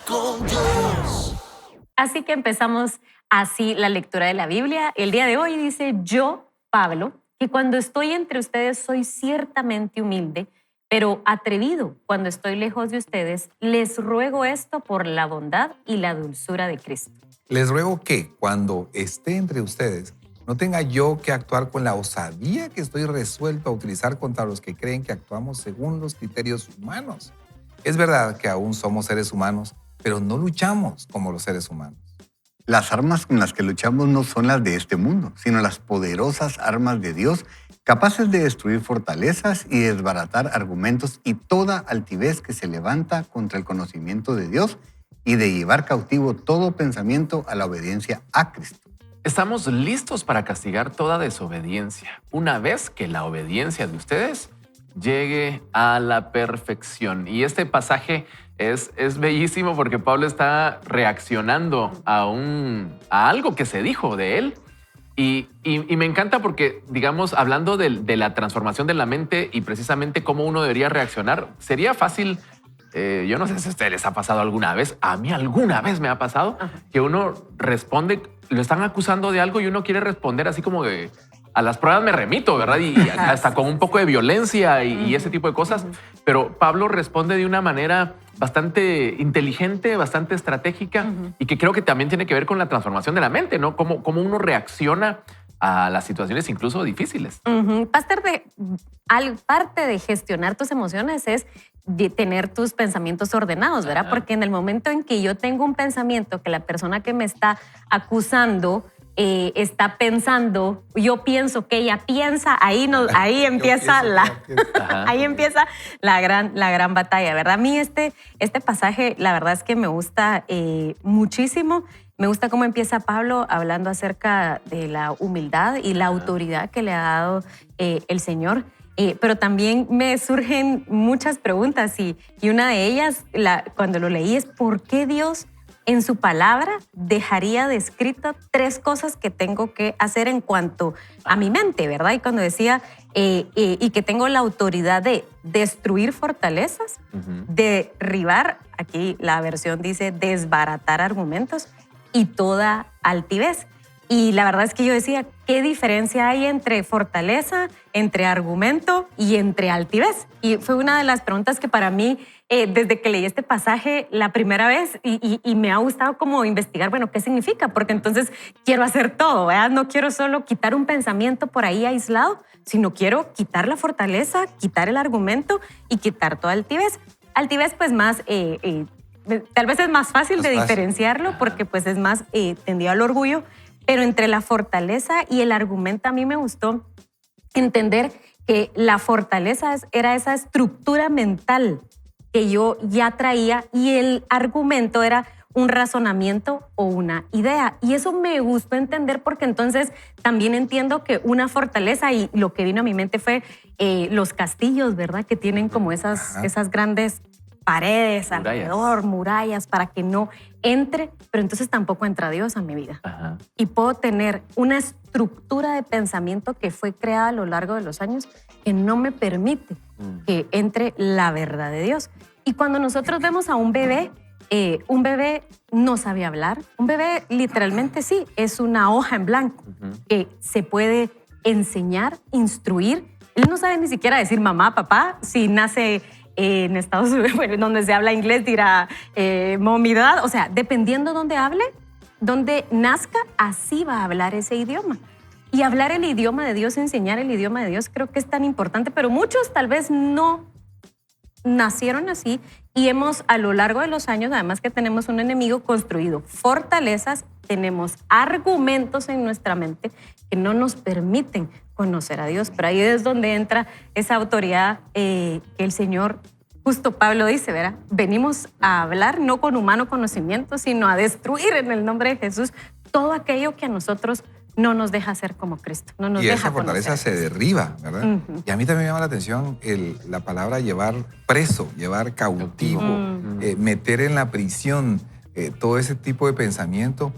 con Dios. Así que empezamos así la lectura de la Biblia. El día de hoy dice: yo, Pablo, que cuando estoy entre ustedes soy ciertamente humilde, pero atrevido cuando estoy lejos de ustedes, les ruego esto por la bondad y la dulzura de Cristo. Les ruego que, cuando esté entre ustedes, no tenga yo que actuar con la osadía que estoy resuelto a utilizar contra los que creen que actuamos según los criterios humanos. Es verdad que aún somos seres humanos, pero no luchamos como los seres humanos. Las armas con las que luchamos no son las de este mundo, sino las poderosas armas de Dios, capaces de destruir fortalezas y desbaratar argumentos y toda altivez que se levanta contra el conocimiento de Dios y de llevar cautivo todo pensamiento a la obediencia a Cristo. Estamos listos para castigar toda desobediencia, una vez que la obediencia de ustedes llegue a la perfección. Y este pasaje es bellísimo porque Pablo está reaccionando a algo que se dijo de él. Y me encanta porque, digamos, hablando de la transformación de la mente y precisamente cómo uno debería reaccionar, sería fácil. Yo no sé si a ustedes les ha pasado alguna vez, a mí alguna vez me ha pasado, que uno responde, lo están acusando de algo y uno quiere responder así como que a las pruebas me remito, ¿verdad? Y hasta con un poco de violencia y ese tipo de cosas. Pero Pablo responde de una manera bastante inteligente, bastante estratégica y que creo que también tiene que ver con la transformación de la mente, ¿no? Cómo uno reacciona a las situaciones incluso difíciles. Parte de gestionar tus emociones es de tener tus pensamientos ordenados, ¿verdad? Porque en el momento en que yo tengo un pensamiento que la persona que me está acusando está pensando, yo pienso que ella piensa, ahí empieza la gran batalla, ¿verdad? A mí este pasaje, la verdad es que me gusta muchísimo. Me gusta cómo empieza Pablo hablando acerca de la humildad y la autoridad que le ha dado el Señor. Pero también me surgen muchas preguntas y una de ellas, cuando lo leí, es ¿por qué Dios en su palabra dejaría descritas 3 cosas que tengo que hacer en cuanto a mi mente, ¿verdad? Y cuando decía y que tengo la autoridad de destruir fortalezas, derribar, aquí la versión dice desbaratar argumentos y toda altivez. Y la verdad es que yo decía, ¿qué diferencia hay entre fortaleza, entre argumento y entre altivez? Y fue una de las preguntas que para mí, desde que leí este pasaje la primera vez, y me ha gustado como investigar, bueno, ¿qué significa? Porque entonces quiero hacer todo, ¿verdad? No quiero solo quitar un pensamiento por ahí aislado, sino quiero quitar la fortaleza, quitar el argumento y quitar toda altivez. Altivez, pues más... tal vez es más fácil de diferenciarlo porque pues es más tendido al orgullo, pero entre la fortaleza y el argumento a mí me gustó entender que la fortaleza era esa estructura mental que yo ya traía y el argumento era un razonamiento o una idea. Y eso me gustó entender porque entonces también entiendo que una fortaleza, y lo que vino a mi mente fue los castillos, ¿verdad? Que tienen como esas grandes paredes alrededor, murallas, para que no entre, pero entonces tampoco entra Dios a mi vida. Y puedo tener una estructura de pensamiento que fue creada a lo largo de los años que no me permite que entre la verdad de Dios. Y cuando nosotros vemos a un bebé no sabe hablar. Un bebé literalmente sí, es una hoja en blanco que se puede enseñar, instruir. Él no sabe ni siquiera decir mamá, papá. Si nace en Estados Unidos, bueno, donde se habla inglés, dirá mommy, dad. O sea, dependiendo dónde hable, donde nazca, así va a hablar ese idioma. Y hablar el idioma de Dios, enseñar el idioma de Dios, creo que es tan importante, pero muchos tal vez no nacieron así y hemos a lo largo de los años, además que tenemos un enemigo, construido fortalezas, tenemos argumentos en nuestra mente que no nos permiten conocer a Dios. Pero ahí es donde entra esa autoridad que el Señor, justo Pablo dice, ¿verdad? Venimos a hablar no con humano conocimiento, sino a destruir en el nombre de Jesús todo aquello que a nosotros no nos deja ser como Cristo. No nos y deja esa fortaleza se derriba, ¿verdad? Y a mí también me llama la atención la palabra llevar preso, llevar cautivo, meter en la prisión, todo ese tipo de pensamiento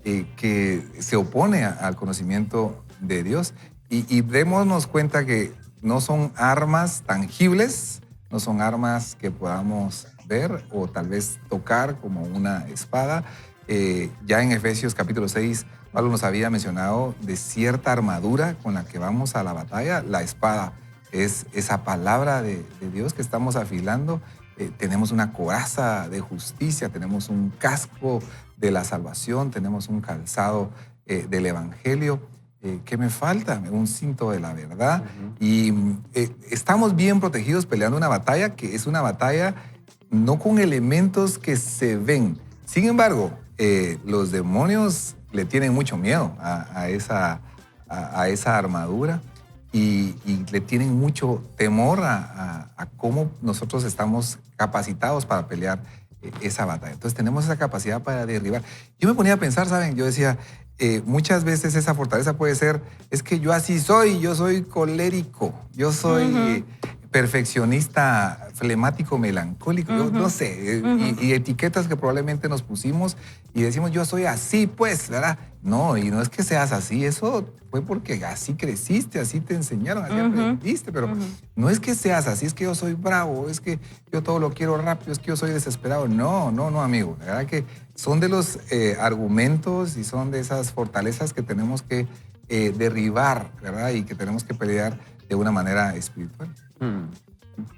que se opone al conocimiento de Dios. Y démonos cuenta que no son armas tangibles, no son armas que podamos ver o tal vez tocar como una espada. Ya en Efesios capítulo 6, Pablo nos había mencionado de cierta armadura con la que vamos a la batalla. La espada es esa palabra de Dios que estamos afilando. Tenemos una coraza de justicia, tenemos un casco de la salvación, tenemos un calzado del evangelio. ¿Qué me falta? Un cinto de la verdad. Y estamos bien protegidos peleando una batalla que es una batalla no con elementos que se ven. Sin embargo, los demonios le tienen mucho miedo a esa armadura y le tienen mucho temor a cómo nosotros estamos capacitados para pelear esa batalla. Entonces tenemos esa capacidad para derribar. Yo me ponía a pensar, ¿saben? Yo decía, muchas veces esa fortaleza puede ser, es que yo así soy, yo soy colérico, yo soy perfeccionista, flemático, melancólico, yo no sé, y etiquetas que probablemente nos pusimos y decimos, yo soy así, pues, ¿verdad? No, y no es que seas así, eso fue porque así creciste, así te enseñaron, así aprendiste, pero no es que seas así, es que yo soy bravo, es que yo todo lo quiero rápido, es que yo soy desesperado. No, amigo, la verdad que son de los argumentos y son de esas fortalezas que tenemos que derribar, ¿verdad? Y que tenemos que pelear de una manera espiritual.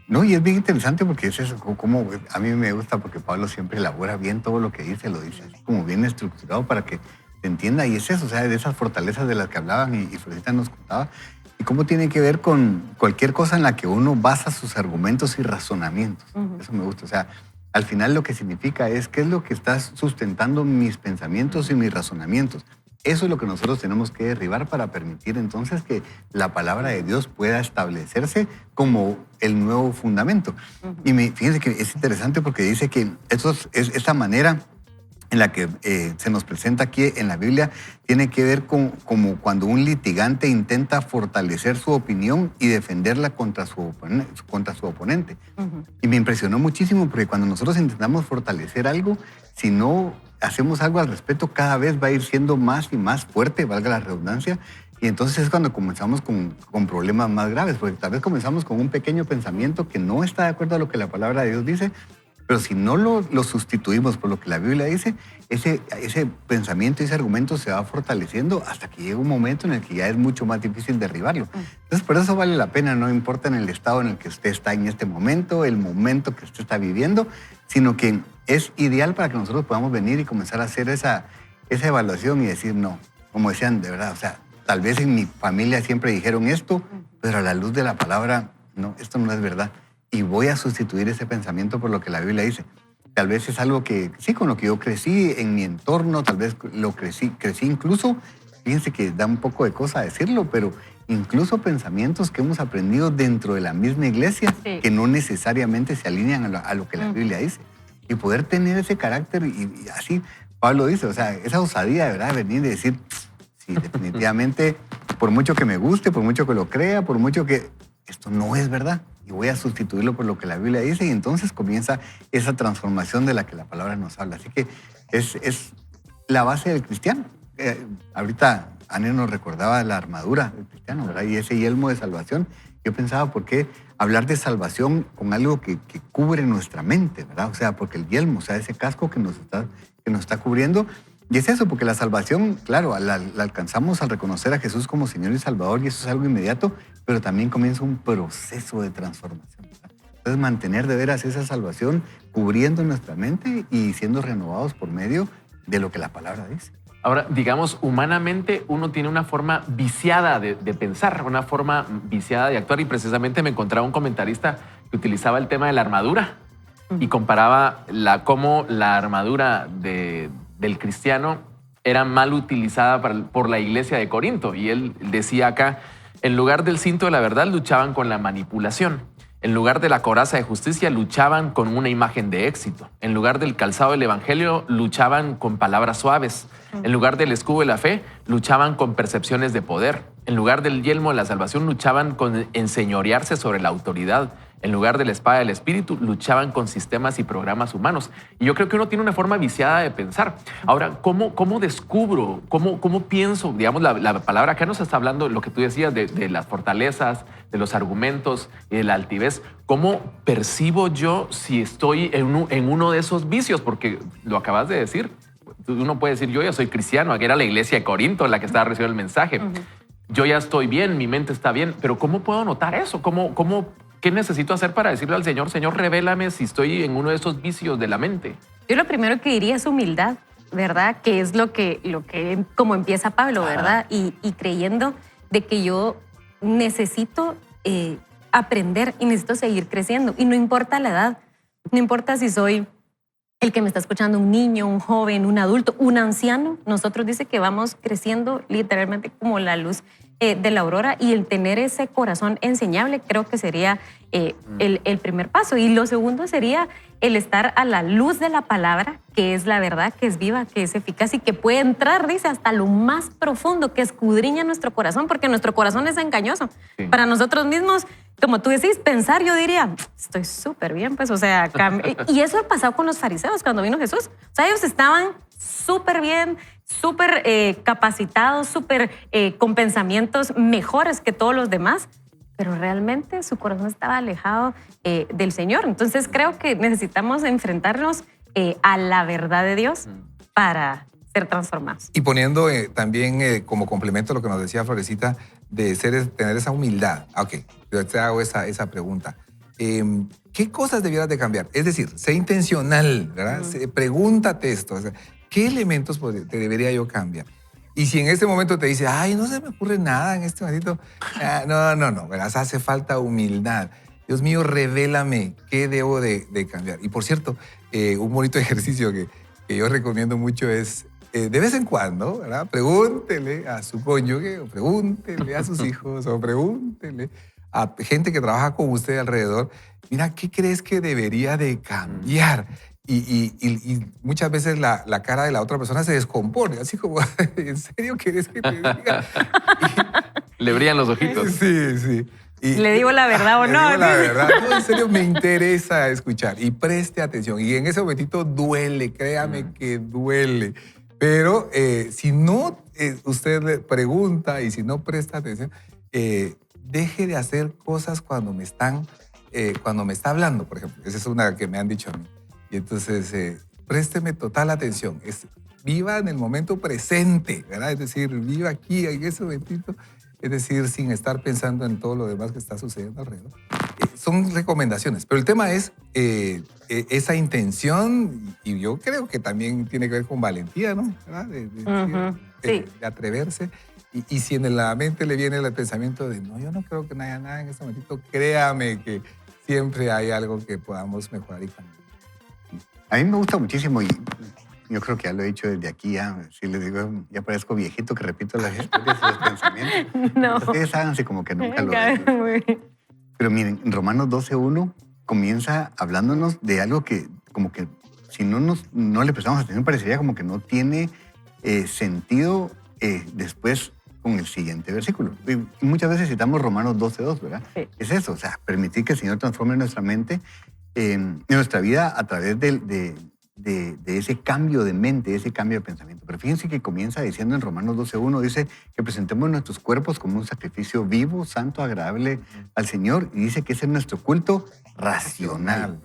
No, y es bien interesante porque es eso, como a mí me gusta porque Pablo siempre elabora bien todo lo que dice, lo dice así como bien estructurado para que se entienda, y es eso, o sea, de esas fortalezas de las que hablaban y Florecita nos contaba, y cómo tiene que ver con cualquier cosa en la que uno basa sus argumentos y razonamientos. Eso me gusta, o sea, al final lo que significa es qué es lo que está sustentando mis pensamientos y mis razonamientos. Eso es lo que nosotros tenemos que derribar para permitir entonces que la palabra de Dios pueda establecerse como el nuevo fundamento. Y fíjense que es interesante porque dice que esta manera en la que se nos presenta aquí en la Biblia tiene que ver con como cuando un litigante intenta fortalecer su opinión y defenderla contra su oponente. Y me impresionó muchísimo porque cuando nosotros intentamos fortalecer algo, si no hacemos algo al respecto, cada vez va a ir siendo más y más fuerte, valga la redundancia, y entonces es cuando comenzamos con problemas más graves, porque tal vez comenzamos con un pequeño pensamiento que no está de acuerdo a lo que la palabra de Dios dice, pero si no lo sustituimos por lo que la Biblia dice, ese pensamiento y ese argumento se va fortaleciendo hasta que llega un momento en el que ya es mucho más difícil derribarlo. Entonces, por eso vale la pena, no importa en el estado en el que usted está en este momento, el momento que usted está viviendo, sino que es ideal para que nosotros podamos venir y comenzar a hacer esa evaluación y decir, no, como decían, de verdad, o sea, tal vez en mi familia siempre dijeron esto, pero a la luz de la palabra, no, esto no es verdad. Y voy a sustituir ese pensamiento por lo que la Biblia dice. Tal vez es algo que, sí, con lo que yo crecí en mi entorno, tal vez lo crecí incluso, fíjense que da un poco de cosa decirlo, pero incluso pensamientos que hemos aprendido dentro de la misma iglesia que no necesariamente se alinean a lo que la Biblia dice. Y poder tener ese carácter y así, Pablo dice, o sea, esa osadía de verdad, venir y decir, sí, definitivamente, por mucho que me guste, por mucho que lo crea, por mucho que esto no es verdad, y voy a sustituirlo por lo que la Biblia dice, y entonces comienza esa transformación de la que la palabra nos habla. Así que es la base del cristiano. Ahorita Anne nos recordaba la armadura del cristiano, ¿verdad? Y ese yelmo de salvación. Yo pensaba, ¿por qué hablar de salvación con algo que cubre nuestra mente, ¿verdad? O sea, porque el yelmo, o sea, ese casco que nos está cubriendo. Y es eso, porque la salvación, claro, la alcanzamos al reconocer a Jesús como Señor y Salvador, y eso es algo inmediato, pero también comienza un proceso de transformación, ¿verdad? Entonces, mantener de veras esa salvación cubriendo nuestra mente y siendo renovados por medio de lo que la palabra dice. Ahora, digamos, humanamente uno tiene una forma viciada de pensar, una forma viciada de actuar, y precisamente me encontraba un comentarista que utilizaba el tema de la armadura y comparaba cómo la armadura del cristiano era mal utilizada por la iglesia de Corinto. Y él decía acá, en lugar del cinto de la verdad luchaban con la manipulación. En lugar de la coraza de justicia luchaban con una imagen de éxito. En lugar del calzado del evangelio luchaban con palabras suaves. En lugar del escudo de la fe luchaban con percepciones de poder. En lugar del yelmo de la salvación, luchaban con enseñorearse sobre la autoridad. En lugar de la espada del Espíritu, luchaban con sistemas y programas humanos. Y yo creo que uno tiene una forma viciada de pensar. Ahora, ¿cómo descubro, cómo pienso? Digamos, la palabra acá nos está hablando, lo que tú decías, de las fortalezas, de los argumentos y de la altivez. ¿Cómo percibo yo si estoy en uno de esos vicios? Porque lo acabas de decir. Uno puede decir, yo ya soy cristiano. Aquí era la iglesia de Corinto la que estaba recibiendo el mensaje. Yo ya estoy bien, mi mente está bien. Pero ¿cómo puedo notar eso? ¿Qué necesito hacer para decirle al Señor, Señor, revélame si estoy en uno de esos vicios de la mente? Yo lo primero que diría es humildad, ¿verdad? Que es lo que como empieza Pablo, ¿verdad? Y creyendo de que yo necesito aprender y necesito seguir creciendo. Y no importa la edad, no importa si soy el que me está escuchando, un niño, un joven, un adulto, un anciano. Nosotros dice que vamos creciendo literalmente como la luz de la aurora, y el tener ese corazón enseñable creo que sería el primer paso. Y lo segundo sería el estar a la luz de la palabra, que es la verdad, que es viva, que es eficaz y que puede entrar, dice, hasta lo más profundo, que escudriña nuestro corazón, porque nuestro corazón es engañoso. Sí. Para nosotros mismos, como tú decís, pensar, yo diría, estoy súper bien, pues, o sea, y eso ha pasado con los fariseos cuando vino Jesús. O sea, ellos estaban súper bien, súper capacitados, súper con pensamientos mejores que todos los demás, pero realmente su corazón estaba alejado del Señor. Entonces creo que necesitamos enfrentarnos a la verdad de Dios para ser transformados. Y poniendo también como complemento lo que nos decía Florecita, de tener esa humildad. Ok, yo te hago esa pregunta. ¿Qué cosas debieras de cambiar? Es decir, sé intencional, ¿verdad? Pregúntate esto. O sea, ¿qué elementos te debería yo cambiar? Y si en este momento te dice, ay, no se me ocurre nada en este momento, no, ¿verdad? Hace falta humildad. Dios mío, revélame qué debo de cambiar. Y por cierto, un bonito ejercicio que yo recomiendo mucho es, de vez en cuando, ¿verdad? Pregúntele a su cónyuge, o pregúntele a sus hijos, o pregúntele a gente que trabaja con usted alrededor, mira, ¿qué crees que debería de cambiar? Y muchas veces la cara de la otra persona se descompone, así como, ¿en serio quieres que te diga? Le brillan los ojitos. Sí. ¿Le digo la verdad o no? Le digo la verdad. No, en serio, me interesa escuchar. Y preste atención. Y en ese momentito duele, créame que duele. Pero si no usted le pregunta y si no presta atención, deje de hacer cosas cuando me está hablando, por ejemplo. Esa es una que me han dicho a mí. Y entonces, présteme total atención. Viva en el momento presente, ¿verdad? Es decir, viva aquí, en ese momentito. Es decir, sin estar pensando en todo lo demás que está sucediendo alrededor. Son recomendaciones, pero el tema es esa intención, y yo creo que también tiene que ver con valentía, ¿no? ¿Verdad? De atreverse. Y si en la mente le viene el pensamiento de, no, yo no creo que no haya nada en este momentito, créame que siempre hay algo que podamos mejorar y cambiar. A mí me gusta muchísimo y yo creo que ya lo he dicho desde aquí, si les digo, ya parezco viejito que repito las historias y los pensamientos. No. Ustedes háganse como que nunca lo ven. Pero miren, en Romanos 12:1 comienza hablándonos de algo que como que si no le prestamos atención parecería como que no tiene sentido después con el siguiente versículo. Y muchas veces citamos Romanos 12:2, ¿verdad? Sí. Es eso, o sea, permitir que el Señor transforme nuestra mente, en nuestra vida a través de ese cambio de mente, ese cambio de pensamiento. Pero fíjense que comienza diciendo en Romanos 12:1, dice que presentemos nuestros cuerpos como un sacrificio vivo, santo, agradable al Señor, y dice que ese es nuestro culto racional.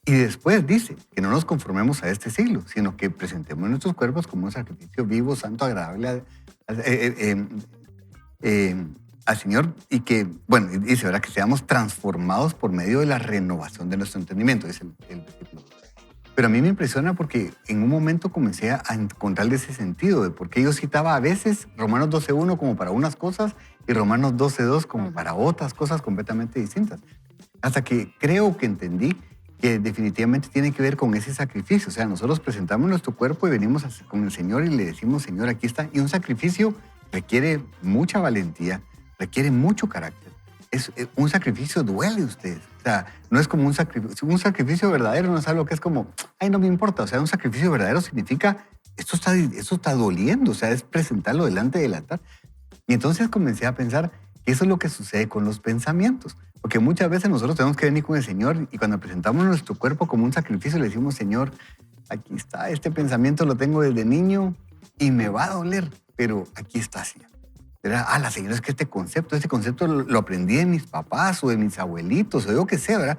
Y después dice que no nos conformemos a este siglo, sino que presentemos nuestros cuerpos como un sacrificio vivo, santo, agradable al Señor, y que, bueno, dice, ¿verdad? Que seamos transformados por medio de la renovación de nuestro entendimiento, dice el versículo. Pero a mí me impresiona porque en un momento comencé a encontrarle ese sentido de por qué yo citaba a veces Romanos 12:1 como para unas cosas y Romanos 12:2 como para otras cosas completamente distintas. Hasta que creo que entendí que definitivamente tiene que ver con ese sacrificio. O sea, nosotros presentamos nuestro cuerpo y venimos con el Señor y le decimos, Señor, aquí está. Y un sacrificio requiere mucha valentía, requiere mucho carácter. Un sacrificio duele a ustedes. O sea, no es como un sacrificio verdadero, no es algo que es como, ay, no me importa. O sea, un sacrificio verdadero significa, esto está doliendo. O sea, es presentarlo delante del altar. Y entonces comencé a pensar que eso es lo que sucede con los pensamientos. Porque muchas veces nosotros tenemos que venir con el Señor y cuando presentamos nuestro cuerpo como un sacrificio le decimos, Señor, aquí está, este pensamiento lo tengo desde niño y me va a doler, pero aquí está, Señor. ¿Verdad? La Señora, es que este concepto lo aprendí de mis papás o de mis abuelitos o de yo que sé, ¿verdad?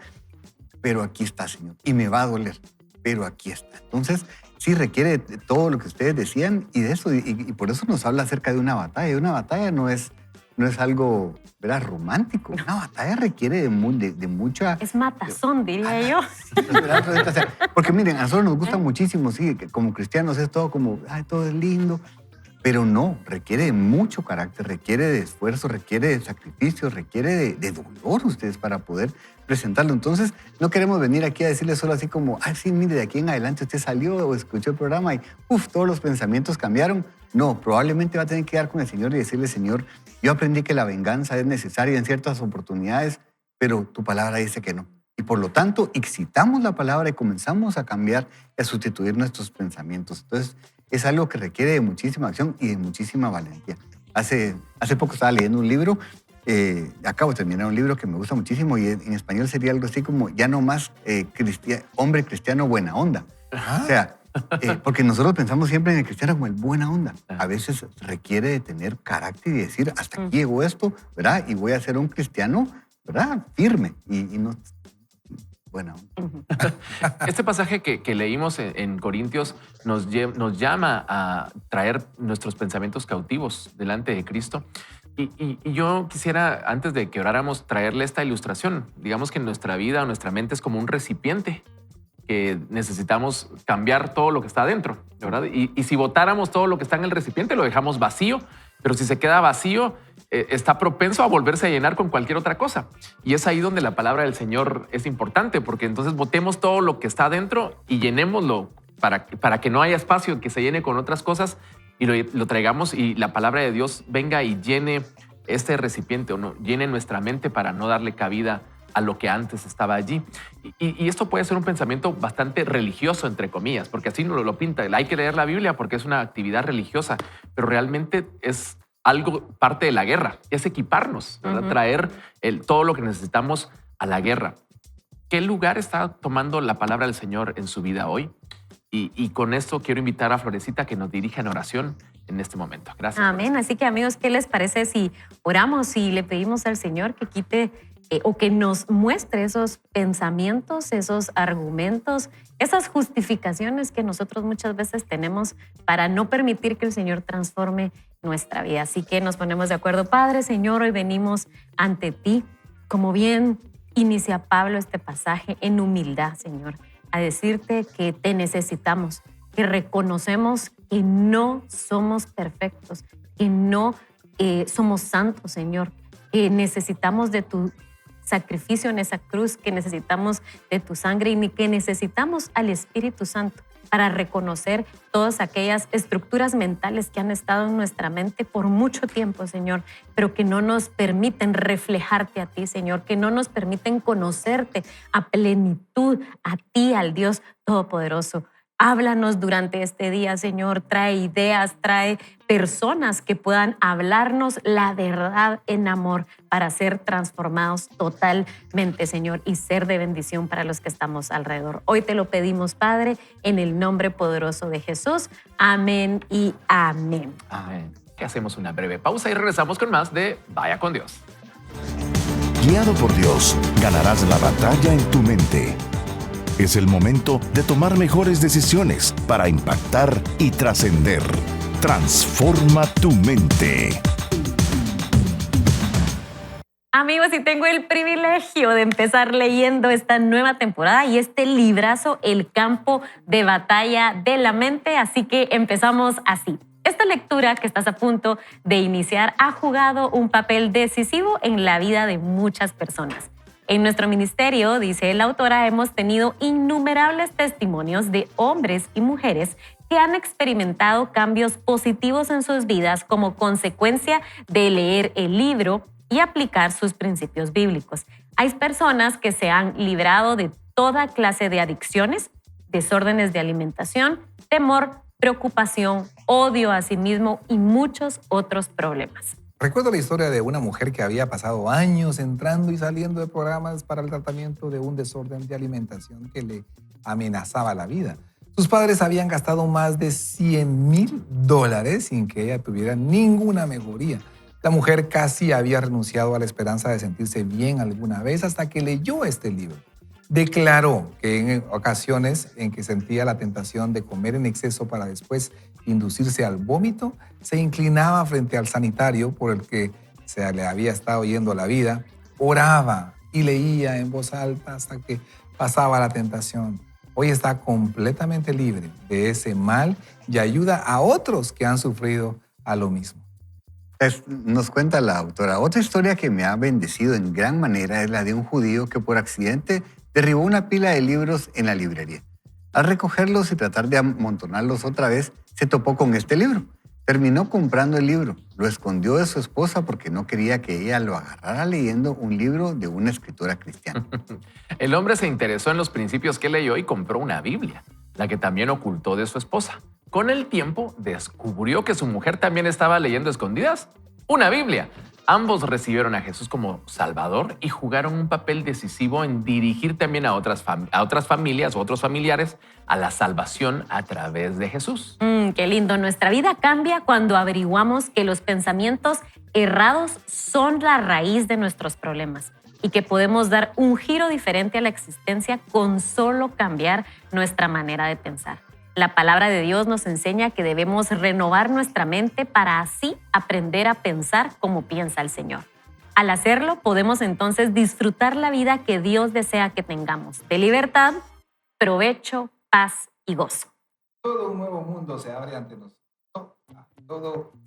Pero aquí está, Señor, y me va a doler, pero aquí está. Entonces, sí requiere de todo lo que ustedes decían y de eso, y por eso nos habla acerca de una batalla. Y una batalla no es algo, ¿verdad?, romántico. Una batalla requiere de mucha... Es matazón, diría yo. Sí, ¿verdad? O sea, porque miren, a nosotros nos gusta muchísimo, sí, que como cristianos es todo como, ay, todo es lindo, pero no, requiere de mucho carácter, requiere de esfuerzo, requiere de sacrificio, requiere de dolor ustedes para poder presentarlo. Entonces, no queremos venir aquí a decirle solo así como, ay, sí, mire, de aquí en adelante usted salió o escuchó el programa y, todos los pensamientos cambiaron. No, probablemente va a tener que quedar con el Señor y decirle, Señor, yo aprendí que la venganza es necesaria en ciertas oportunidades, pero tu palabra dice que no. Y por lo tanto, excitamos la palabra y comenzamos a cambiar y a sustituir nuestros pensamientos. Entonces, es algo que requiere de muchísima acción y de muchísima valentía. Hace poco estaba leyendo un libro, acabo de terminar un libro que me gusta muchísimo y en español sería algo así como ya no más hombre cristiano buena onda. O sea, porque nosotros pensamos siempre en el cristiano como el buena onda. A veces requiere de tener carácter y decir, hasta aquí llegó esto, ¿verdad? Y voy a ser un cristiano, ¿verdad? Firme y no... Bueno. Este pasaje que leímos en Corintios nos llama a traer nuestros pensamientos cautivos delante de Cristo. Y yo quisiera, antes de que oráramos, traerle esta ilustración. Digamos que nuestra vida o nuestra mente es como un recipiente que necesitamos cambiar todo lo que está adentro, ¿verdad? Y si botáramos todo lo que está en el recipiente, lo dejamos vacío, pero si se queda vacío, está propenso a volverse a llenar con cualquier otra cosa. Y es ahí donde la palabra del Señor es importante, porque entonces botemos todo lo que está adentro y llenémoslo para que no haya espacio que se llene con otras cosas y lo traigamos y la palabra de Dios venga y llene este recipiente o no, llene nuestra mente para no darle cabida a lo que antes estaba allí. Y esto puede ser un pensamiento bastante religioso, entre comillas, porque así no lo pinta. Hay que leer la Biblia porque es una actividad religiosa, pero realmente es algo parte de la guerra, es equiparnos, ¿verdad? Traer todo lo que necesitamos a la guerra. ¿Qué lugar está tomando la palabra del Señor en su vida hoy? Y con esto quiero invitar a Florecita que nos dirija en oración en este momento. Gracias. Amén. Así que, amigos, ¿qué les parece si oramos y le pedimos al Señor que quite o que nos muestre esos pensamientos, esos argumentos, esas justificaciones que nosotros muchas veces tenemos para no permitir que el Señor transforme nuestra vida? Así que nos ponemos de acuerdo. Padre, Señor, hoy venimos ante ti, como bien inicia Pablo este pasaje, en humildad, Señor, a decirte que te necesitamos, que reconocemos que no somos perfectos, que no somos santos, Señor, que necesitamos de tu sacrificio en esa cruz, que necesitamos de tu sangre y que necesitamos al Espíritu Santo para reconocer todas aquellas estructuras mentales que han estado en nuestra mente por mucho tiempo, Señor, pero que no nos permiten reflejarte a ti, Señor, que no nos permiten conocerte a plenitud, a ti, al Dios Todopoderoso. Háblanos durante este día, Señor. Trae ideas, trae personas que puedan hablarnos la verdad en amor para ser transformados totalmente, Señor, y ser de bendición para los que estamos alrededor. Hoy te lo pedimos, Padre, en el nombre poderoso de Jesús. Amén y amén. Amén. Hacemos una breve pausa y regresamos con más de Vaya con Dios. Guiado por Dios, ganarás la batalla en tu mente. Es el momento de tomar mejores decisiones para impactar y trascender. Transforma tu mente. Amigos, y tengo el privilegio de empezar leyendo esta nueva temporada y este librazo, El campo de batalla de la mente. Así que empezamos así. Esta lectura que estás a punto de iniciar ha jugado un papel decisivo en la vida de muchas personas. En nuestro ministerio, dice la autora, hemos tenido innumerables testimonios de hombres y mujeres que han experimentado cambios positivos en sus vidas como consecuencia de leer el libro y aplicar sus principios bíblicos. Hay personas que se han librado de toda clase de adicciones, desórdenes de alimentación, temor, preocupación, odio a sí mismo y muchos otros problemas. Recuerdo la historia de una mujer que había pasado años entrando y saliendo de programas para el tratamiento de un desorden de alimentación que le amenazaba la vida. Sus padres habían gastado más de $100,000 sin que ella tuviera ninguna mejoría. La mujer casi había renunciado a la esperanza de sentirse bien alguna vez hasta que leyó este libro. Declaró que en ocasiones en que sentía la tentación de comer en exceso para después inducirse al vómito, se inclinaba frente al sanitario por el que se le había estado yendo la vida, oraba y leía en voz alta hasta que pasaba la tentación. Hoy está completamente libre de ese mal y ayuda a otros que han sufrido a lo mismo. Nos cuenta la autora, otra historia que me ha bendecido en gran manera es la de un judío que por accidente derribó una pila de libros en la librería. Al recogerlos y tratar de amontonarlos otra vez, se topó con este libro. Terminó comprando el libro, lo escondió de su esposa porque no quería que ella lo agarrara leyendo un libro de una escritora cristiana. El hombre se interesó en los principios que leyó y compró una Biblia, la que también ocultó de su esposa. Con el tiempo, descubrió que su mujer también estaba leyendo a escondidas una Biblia. Ambos recibieron a Jesús como Salvador y jugaron un papel decisivo en dirigir también a otras familias o otros familiares a la salvación a través de Jesús. Qué lindo. Nuestra vida cambia cuando averiguamos que los pensamientos errados son la raíz de nuestros problemas y que podemos dar un giro diferente a la existencia con solo cambiar nuestra manera de pensar. La palabra de Dios nos enseña que debemos renovar nuestra mente para así aprender a pensar como piensa el Señor. Al hacerlo, podemos entonces disfrutar la vida que Dios desea que tengamos, de libertad, provecho, paz y gozo. Todo un nuevo mundo se abre ante nosotros.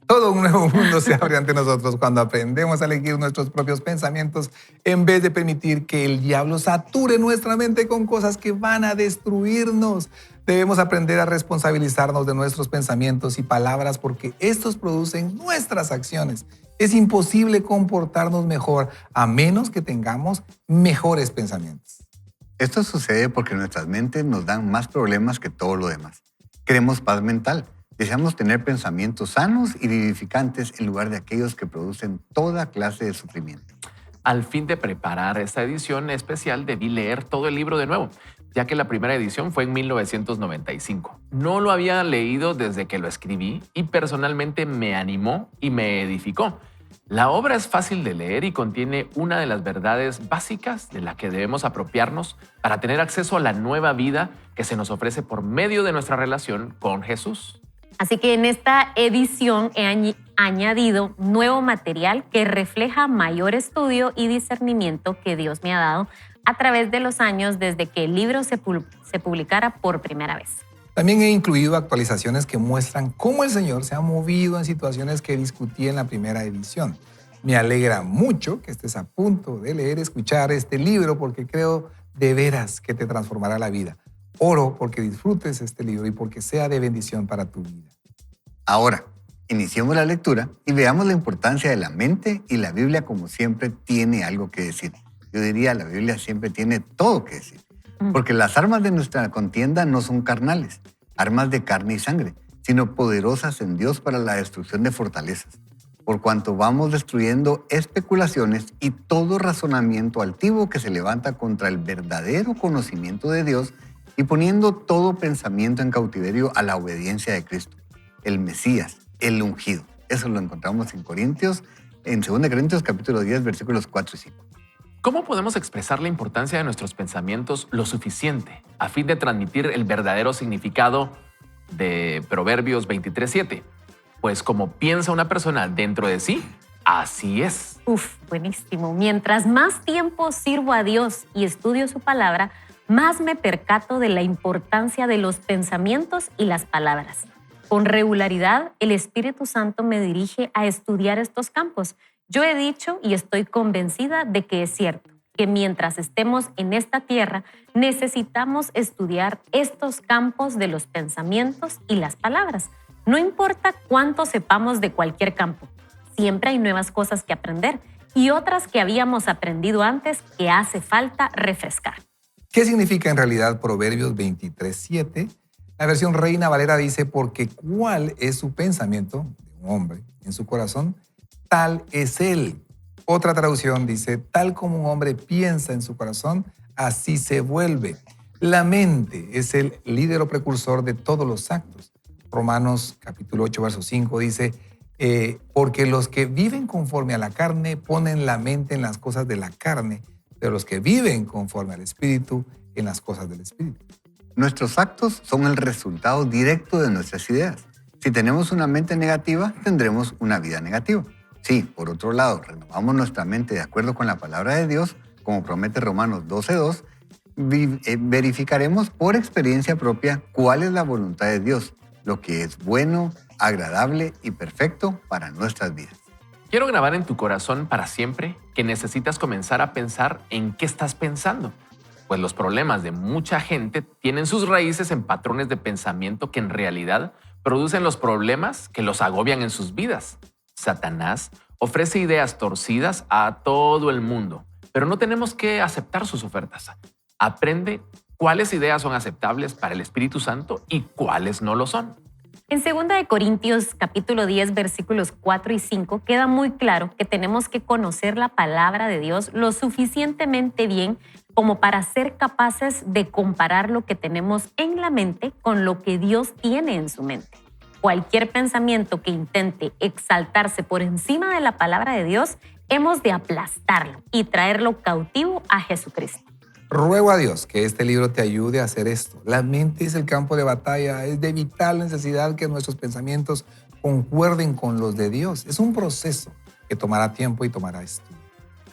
Todo un nuevo mundo se abre ante nosotros cuando aprendemos a elegir nuestros propios pensamientos en vez de permitir que el diablo sature nuestra mente con cosas que van a destruirnos. Debemos aprender a responsabilizarnos de nuestros pensamientos y palabras porque estos producen nuestras acciones. Es imposible comportarnos mejor a menos que tengamos mejores pensamientos. Esto sucede porque nuestras mentes nos dan más problemas que todo lo demás. Queremos paz mental. Deseamos tener pensamientos sanos y vivificantes en lugar de aquellos que producen toda clase de sufrimiento. Al fin de preparar esta edición especial, debí leer todo el libro de nuevo, ya que la primera edición fue en 1995. No lo había leído desde que lo escribí y personalmente me animó y me edificó. La obra es fácil de leer y contiene una de las verdades básicas de la que debemos apropiarnos para tener acceso a la nueva vida que se nos ofrece por medio de nuestra relación con Jesús. Así que en esta edición he añadido nuevo material que refleja mayor estudio y discernimiento que Dios me ha dado a través de los años desde que el libro se publicara por primera vez. También he incluido actualizaciones que muestran cómo el Señor se ha movido en situaciones que discutí en la primera edición. Me alegra mucho que estés a punto de leer, escuchar este libro porque creo de veras que te transformará la vida. Oro porque disfrutes este libro y porque sea de bendición para tu vida. Ahora, iniciemos la lectura y veamos la importancia de la mente y la Biblia como siempre tiene algo que decir. Yo diría, la Biblia siempre tiene todo que decir. Porque las armas de nuestra contienda no son carnales, armas de carne y sangre, sino poderosas en Dios para la destrucción de fortalezas. Por cuanto vamos destruyendo especulaciones y todo razonamiento altivo que se levanta contra el verdadero conocimiento de Dios y poniendo todo pensamiento en cautiverio a la obediencia de Cristo, el Mesías, el ungido. Eso lo encontramos en 2 Corintios capítulo 10, versículos 4 y 5. ¿Cómo podemos expresar la importancia de nuestros pensamientos lo suficiente a fin de transmitir el verdadero significado de Proverbios 23:7? Pues como piensa una persona dentro de sí, así es. Buenísimo. Mientras más tiempo sirvo a Dios y estudio su palabra, más me percato de la importancia de los pensamientos y las palabras. Con regularidad, el Espíritu Santo me dirige a estudiar estos campos. Yo he dicho y estoy convencida de que es cierto, que mientras estemos en esta tierra, necesitamos estudiar estos campos de los pensamientos y las palabras. No importa cuánto sepamos de cualquier campo, siempre hay nuevas cosas que aprender y otras que habíamos aprendido antes que hace falta refrescar. ¿Qué significa en realidad Proverbios 23:7? La versión Reina Valera dice, porque cuál es su pensamiento de un hombre en su corazón, tal es Él. Otra traducción dice, tal como un hombre piensa en su corazón, así se vuelve. La mente es el líder o precursor de todos los actos. Romanos capítulo 8, verso 5 dice, porque los que viven conforme a la carne ponen la mente en las cosas de la carne, pero los que viven conforme al Espíritu en las cosas del Espíritu. Nuestros actos son el resultado directo de nuestras ideas. Si tenemos una mente negativa, tendremos una vida negativa. Si, por otro lado, renovamos nuestra mente de acuerdo con la palabra de Dios, como promete Romanos 12:2, verificaremos por experiencia propia cuál es la voluntad de Dios, lo que es bueno, agradable y perfecto para nuestras vidas. Quiero grabar en tu corazón para siempre que necesitas comenzar a pensar en qué estás pensando. Pues los problemas de mucha gente tienen sus raíces en patrones de pensamiento que en realidad producen los problemas que los agobian en sus vidas. Satanás ofrece ideas torcidas a todo el mundo, pero no tenemos que aceptar sus ofertas. Aprende cuáles ideas son aceptables para el Espíritu Santo y cuáles no lo son. En 2 de Corintios capítulo 10 versículos 4 y 5 queda muy claro que tenemos que conocer la palabra de Dios lo suficientemente bien como para ser capaces de comparar lo que tenemos en la mente con lo que Dios tiene en su mente. Cualquier pensamiento que intente exaltarse por encima de la palabra de Dios, hemos de aplastarlo y traerlo cautivo a Jesucristo. Ruego a Dios que este libro te ayude a hacer esto. La mente es el campo de batalla, es de vital necesidad que nuestros pensamientos concuerden con los de Dios. Es un proceso que tomará tiempo y tomará estudio.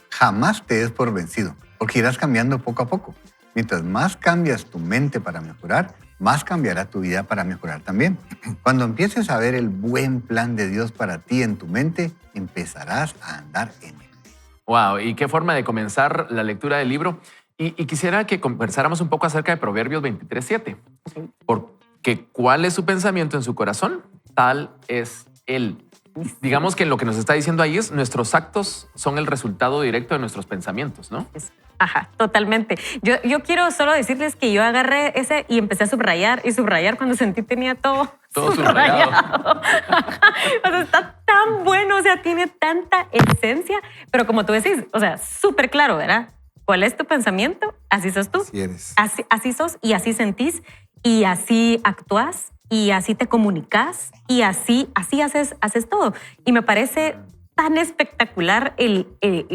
Jamás te des por vencido, porque irás cambiando poco a poco. Mientras más cambias tu mente para mejorar, más cambiará tu vida para mejorar también. Cuando empieces a ver el buen plan de Dios para ti en tu mente, empezarás a andar en él. Wow, y qué forma de comenzar la lectura del libro. Y quisiera que conversáramos un poco acerca de Proverbios 23:7. Porque ¿cuál es su pensamiento en su corazón? Tal es él. Digamos que lo que nos está diciendo ahí es nuestros actos son el resultado directo de nuestros pensamientos, ¿no? Ajá, totalmente. Yo quiero solo decirles que yo agarré ese y empecé a subrayar y subrayar cuando sentí tenía todo subrayado. O sea, está tan bueno, o sea, tiene tanta esencia, pero como tú decís, o sea, súper claro, ¿verdad? ¿Cuál es tu pensamiento? Así sos tú. Así eres. Así sos y así sentís y así actúas y así te comunicas y así haces todo. Y me parece tan espectacular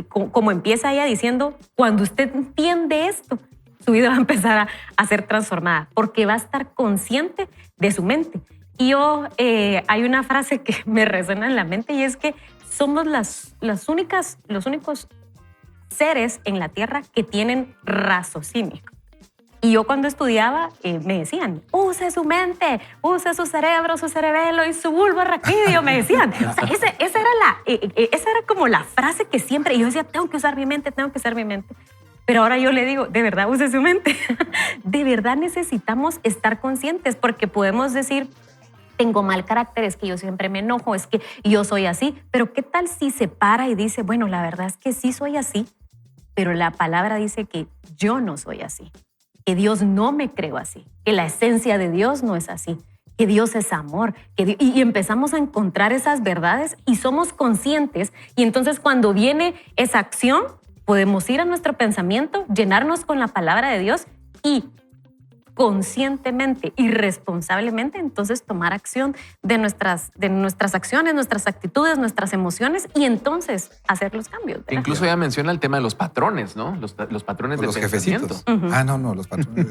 como empieza ella diciendo, cuando usted entiende esto, su vida va a empezar a ser transformada porque va a estar consciente de su mente. Y hay una frase que me resuena en la mente y es que somos los únicos seres en la Tierra que tienen raciocinio. Y yo cuando estudiaba me decían, use su mente, use su cerebro, su cerebelo y su bulbo raquídeo, me decían. O sea, esa era como la frase que siempre, y yo decía, tengo que usar mi mente. Pero ahora yo le digo, de verdad use su mente. De verdad necesitamos estar conscientes porque podemos decir, tengo mal carácter, es que yo siempre me enojo, es que yo soy así. Pero ¿qué tal si se para y dice, bueno, la verdad es que sí soy así, pero la palabra dice que yo no soy así, que Dios no me creó así, que la esencia de Dios no es así, que Dios es amor, y empezamos a encontrar esas verdades y somos conscientes y entonces cuando viene esa acción podemos ir a nuestro pensamiento, llenarnos con la palabra de Dios y conscientemente y responsablemente entonces tomar acción de nuestras acciones, nuestras actitudes, nuestras emociones y entonces hacer los cambios, ¿verdad? Incluso ella menciona el tema de los patrones, ¿no? Los patrones de Los pensamiento. jefecitos. No, los patrones.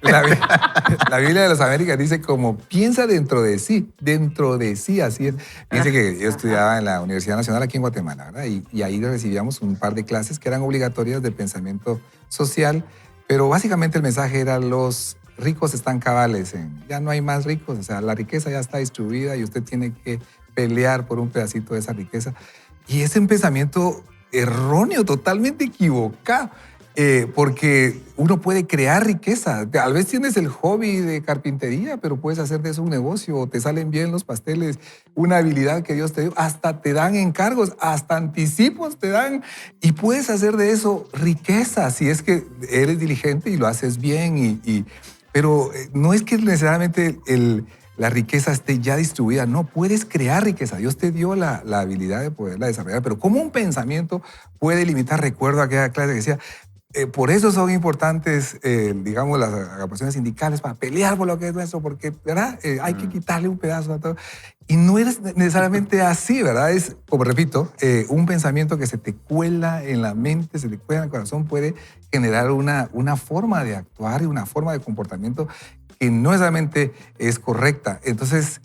La Biblia de las Américas dice como piensa dentro de sí, así es. Fíjense que yo estudiaba en la Universidad Nacional aquí en Guatemala, ¿verdad? Y ahí recibíamos un par de clases que eran obligatorias de pensamiento social, pero básicamente el mensaje era los ricos están cabales, ya no hay más ricos, o sea, la riqueza ya está distribuida y usted tiene que pelear por un pedacito de esa riqueza. Y es un pensamiento erróneo, totalmente equivocado. Porque uno puede crear riqueza. Tal vez tienes el hobby de carpintería, pero puedes hacer de eso un negocio, o te salen bien los pasteles, una habilidad que Dios te dio, hasta te dan encargos, hasta anticipos te dan, y puedes hacer de eso riqueza si es que eres diligente y lo haces bien. Pero no es que necesariamente la riqueza esté ya distribuida. No, puedes crear riqueza. Dios te dio la habilidad de poderla desarrollar, pero ¿cómo un pensamiento puede limitar? Recuerdo aquella clase que decía, por eso son importantes, digamos, las agrupaciones sindicales para pelear por lo que es nuestro, porque, ¿verdad? Hay que quitarle un pedazo a todo. Y no es necesariamente así, ¿verdad? Es, como repito, un pensamiento que se te cuela en la mente, se te cuela en el corazón, puede generar una forma de actuar y una forma de comportamiento que no necesariamente es correcta. Entonces,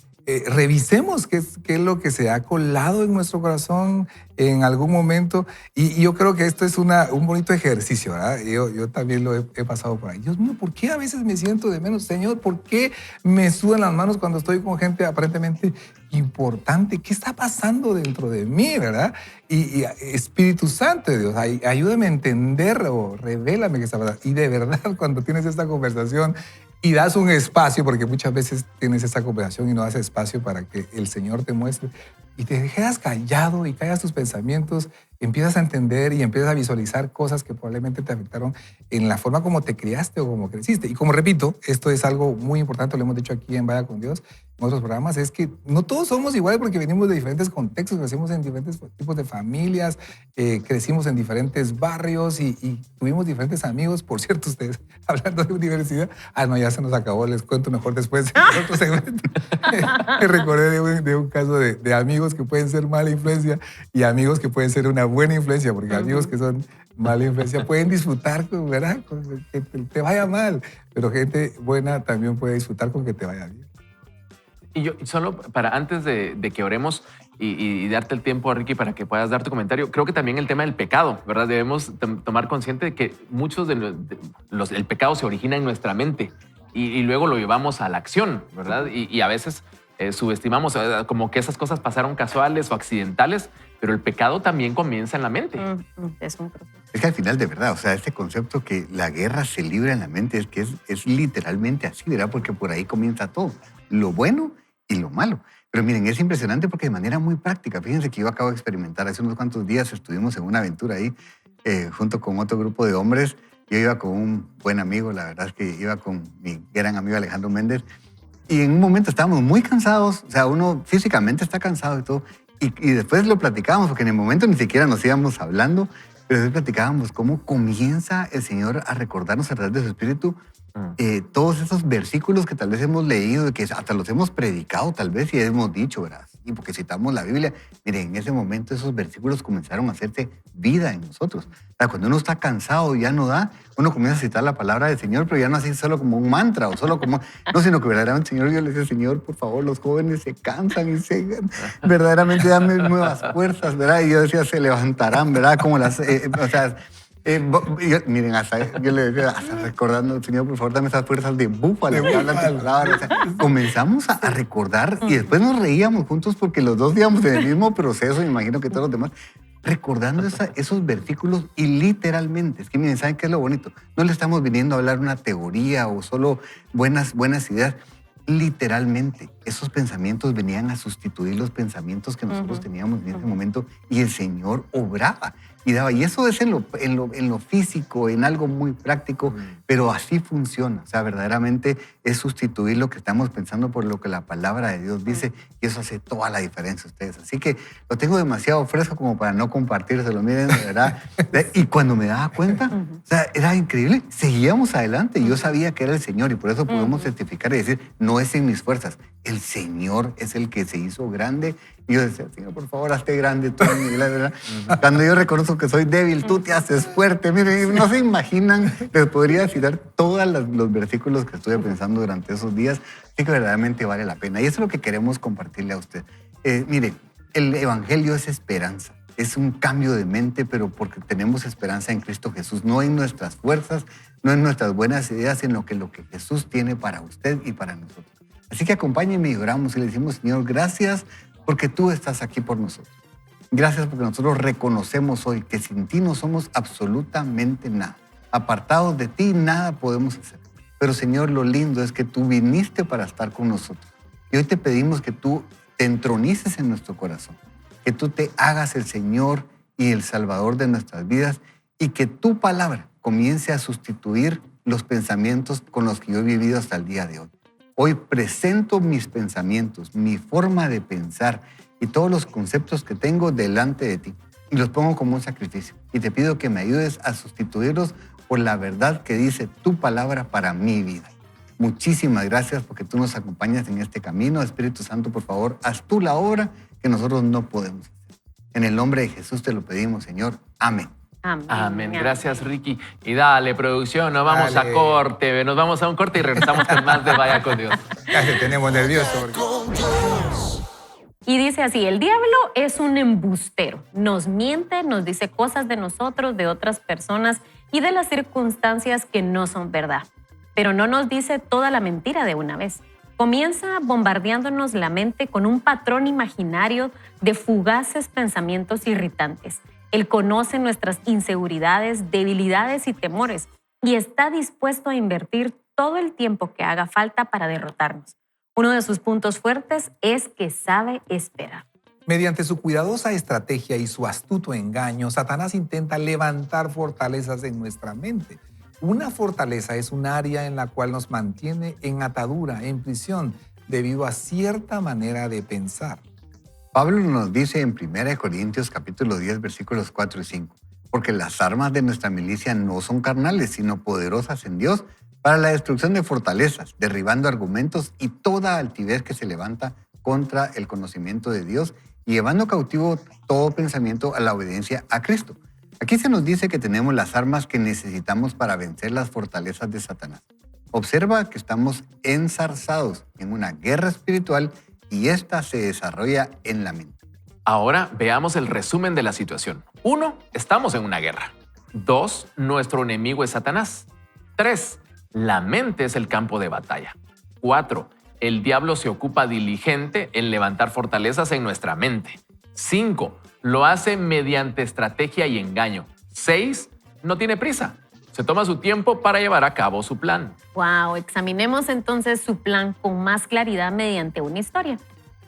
revisemos qué es lo que se ha colado en nuestro corazón en algún momento. Y yo creo que esto es un bonito ejercicio, ¿verdad? Yo también lo he pasado por ahí. Dios mío, ¿por qué a veces me siento de menos? Señor, ¿por qué me sudan las manos cuando estoy con gente aparentemente importante? ¿Qué está pasando dentro de mí, verdad? Y Espíritu Santo de Dios, ayúdame a entender o revélame qué está pasando. Y de verdad, cuando tienes esta conversación y das un espacio, porque muchas veces tienes esta conversación y no das espacio para que el Señor te muestre, y te quedas callado y callas tus pensamientos, empiezas a entender y empiezas a visualizar cosas que probablemente te afectaron en la forma como te criaste o como creciste. Y como repito, esto es algo muy importante, lo hemos dicho aquí en Vaya con Dios, en otros programas, es que no todos somos iguales porque venimos de diferentes contextos, crecimos en diferentes tipos de familias, crecimos en diferentes barrios y tuvimos diferentes amigos. Por cierto, ustedes, hablando de universidad, no, ya se nos acabó, les cuento mejor después en otro segmento. Me recordé de un caso de amigos que pueden ser mala influencia y amigos que pueden ser una buena influencia, porque amigos que son mala influencia pueden disfrutar, ¿verdad? Con que te vaya mal, pero gente buena también puede disfrutar con que te vaya bien. Y yo, solo para antes de que oremos y darte el tiempo, Ricky, para que puedas dar tu comentario, creo que también el tema del pecado, ¿verdad? Debemos tomar consciente de que muchos el pecado se origina en nuestra mente y luego lo llevamos a la acción, ¿verdad? Y a veces subestimamos como que esas cosas pasaron casuales o accidentales, pero el pecado también comienza en la mente. Es un proceso. Es que al final, de verdad, o sea, este concepto que la guerra se libra en la mente es que es literalmente así, ¿verdad? Porque por ahí comienza todo, lo bueno y lo malo. Pero miren, es impresionante porque de manera muy práctica, fíjense que yo acabo de experimentar, hace unos cuantos días estuvimos en una aventura ahí, junto con otro grupo de hombres. Yo iba con un buen amigo, la verdad es que iba con mi gran amigo Alejandro Méndez, y en un momento estábamos muy cansados, o sea, uno físicamente está cansado y todo, y después lo platicábamos, porque en el momento ni siquiera nos íbamos hablando, pero después platicábamos cómo comienza el Señor a recordarnos a través de su Espíritu todos esos versículos que tal vez hemos leído y que hasta los hemos predicado tal vez y hemos dicho, ¿verdad? Y porque citamos la Biblia, miren, en ese momento esos versículos comenzaron a hacerse vida en nosotros. O sea, cuando uno está cansado y ya no da, uno comienza a citar la palabra del Señor, pero ya no así solo como un mantra o solo como... No, sino que verdaderamente, Señor, yo le decía, Señor, por favor, los jóvenes se cansan y verdaderamente dame nuevas fuerzas, ¿verdad? Y yo decía, se levantarán, ¿verdad? Como las... o sea... miren, yo le decía, hasta recordando, Señor, por favor, dame esas fuerzas de búfalo. O sea, comenzamos a recordar y después nos reíamos juntos porque los dos íbamos en el mismo proceso, me imagino que todos los demás, recordando esos versículos y literalmente. Es que miren, ¿saben qué es lo bonito? No le estamos viniendo a hablar una teoría o solo buenas ideas. Literalmente, esos pensamientos venían a sustituir los pensamientos que nosotros teníamos en ese momento y el Señor obraba y daba. Y eso es en lo físico, en algo muy práctico, pero así funciona. O sea, verdaderamente es sustituir lo que estamos pensando por lo que la palabra de Dios dice y eso hace toda la diferencia a ustedes. Así que lo tengo demasiado fresco como para no compartírselo, miren, de verdad. Y cuando me daba cuenta, o sea, era increíble. Seguíamos adelante. Yo sabía que era el Señor y por eso podemos certificar y decir, no es en mis fuerzas. El Señor es el que se hizo grande. Y yo decía, Señor, por favor, hazte grande tú en mi vida, ¿verdad? Cuando yo reconozco que soy débil, tú te haces fuerte. Miren, no se imaginan, les podría citar todos los versículos que estuve pensando durante esos días. Así que verdaderamente vale la pena. Y eso es lo que queremos compartirle a usted. Mire, el Evangelio es esperanza. Es un cambio de mente, pero porque tenemos esperanza en Cristo Jesús. No en nuestras fuerzas, no en nuestras buenas ideas, sino que lo que Jesús tiene para usted y para nosotros. Así que acompáñenme y oramos y le decimos, Señor, gracias porque tú estás aquí por nosotros. Gracias porque nosotros reconocemos hoy que sin ti no somos absolutamente nada. Apartados de ti, nada podemos hacer. Pero, Señor, lo lindo es que tú viniste para estar con nosotros. Y hoy te pedimos que tú te entronices en nuestro corazón, que tú te hagas el Señor y el Salvador de nuestras vidas y que tu palabra comience a sustituir los pensamientos con los que yo he vivido hasta el día de hoy. Hoy presento mis pensamientos, mi forma de pensar y todos los conceptos que tengo delante de ti y los pongo como un sacrificio. Y te pido que me ayudes a sustituirlos por la verdad que dice tu palabra para mi vida. Muchísimas gracias porque tú nos acompañas en este camino. Espíritu Santo, por favor, haz tú la obra que nosotros no podemos hacer. En el nombre de Jesús te lo pedimos, Señor. Amén. Amén. Amén. Gracias, Ricky. Y dale, producción, nos vamos Dale. a corte. Nos vamos a un corte y regresamos con más de Vaya con Dios. Casi tenemos nerviosos. Y dice así, el diablo es un embustero. Nos miente, nos dice cosas de nosotros, de otras personas y de las circunstancias que no son verdad. Pero no nos dice toda la mentira de una vez. Comienza bombardeándonos la mente con un patrón imaginario de fugaces pensamientos irritantes. Él conoce nuestras inseguridades, debilidades y temores y está dispuesto a invertir todo el tiempo que haga falta para derrotarnos. Uno de sus puntos fuertes es que sabe esperar. Mediante su cuidadosa estrategia y su astuto engaño, Satanás intenta levantar fortalezas en nuestra mente. Una fortaleza es un área en la cual nos mantiene en atadura, en prisión, debido a cierta manera de pensar. Pablo nos dice en 1 Corintios capítulo 10, versículos 4 y 5, porque las armas de nuestra milicia no son carnales, sino poderosas en Dios para la destrucción de fortalezas, derribando argumentos y toda altivez que se levanta contra el conocimiento de Dios y llevando cautivo todo pensamiento a la obediencia a Cristo. Aquí se nos dice que tenemos las armas que necesitamos para vencer las fortalezas de Satanás. Observa que estamos enzarzados en una guerra espiritual y esta se desarrolla en la mente. Ahora veamos el resumen de la situación. 1. Estamos en una guerra. 2. Nuestro enemigo es Satanás. 3. La mente es el campo de batalla. 4. El diablo se ocupa diligente en levantar fortalezas en nuestra mente. 5. Lo hace mediante estrategia y engaño. 6. No tiene prisa. Se toma su tiempo para llevar a cabo su plan. Wow, examinemos entonces su plan con más claridad mediante una historia.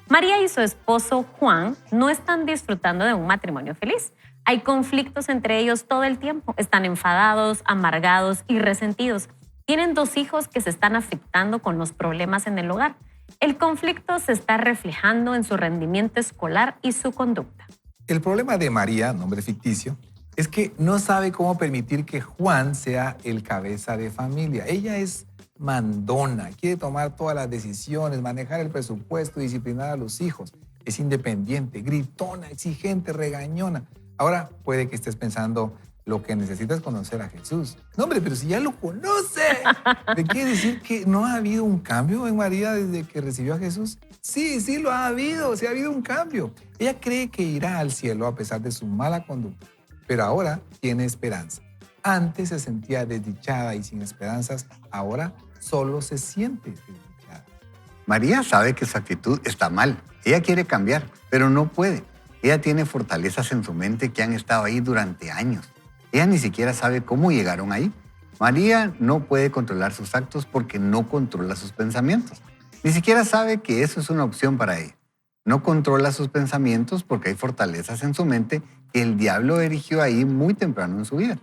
María y su esposo Juan no están disfrutando de un matrimonio feliz. Hay conflictos entre ellos todo el tiempo. Están enfadados, amargados y resentidos. Tienen 2 hijos que se están afectando con los problemas en el hogar. El conflicto se está reflejando en su rendimiento escolar y su conducta. El problema de María, nombre ficticio, es que no sabe cómo permitir que Juan sea el cabeza de familia. Ella es mandona, quiere tomar todas las decisiones, manejar el presupuesto, disciplinar a los hijos. Es independiente, gritona, exigente, regañona. Ahora puede que estés pensando, lo que necesitas es conocer a Jesús. No, hombre, pero si ya lo conoce. ¿Le quiere decir que no ha habido un cambio en María desde que recibió a Jesús? Sí, sí lo ha habido, sí ha habido un cambio. Ella cree que irá al cielo a pesar de su mala conducta, pero ahora tiene esperanza. Antes se sentía desdichada y sin esperanzas, ahora solo se siente desdichada. María sabe que su actitud está mal. Ella quiere cambiar, pero no puede. Ella tiene fortalezas en su mente que han estado ahí durante años. Ella ni siquiera sabe cómo llegaron ahí. María no puede controlar sus actos porque no controla sus pensamientos. Ni siquiera sabe que eso es una opción para ella. No controla sus pensamientos porque hay fortalezas en su mente que el diablo erigió ahí muy temprano en su vida.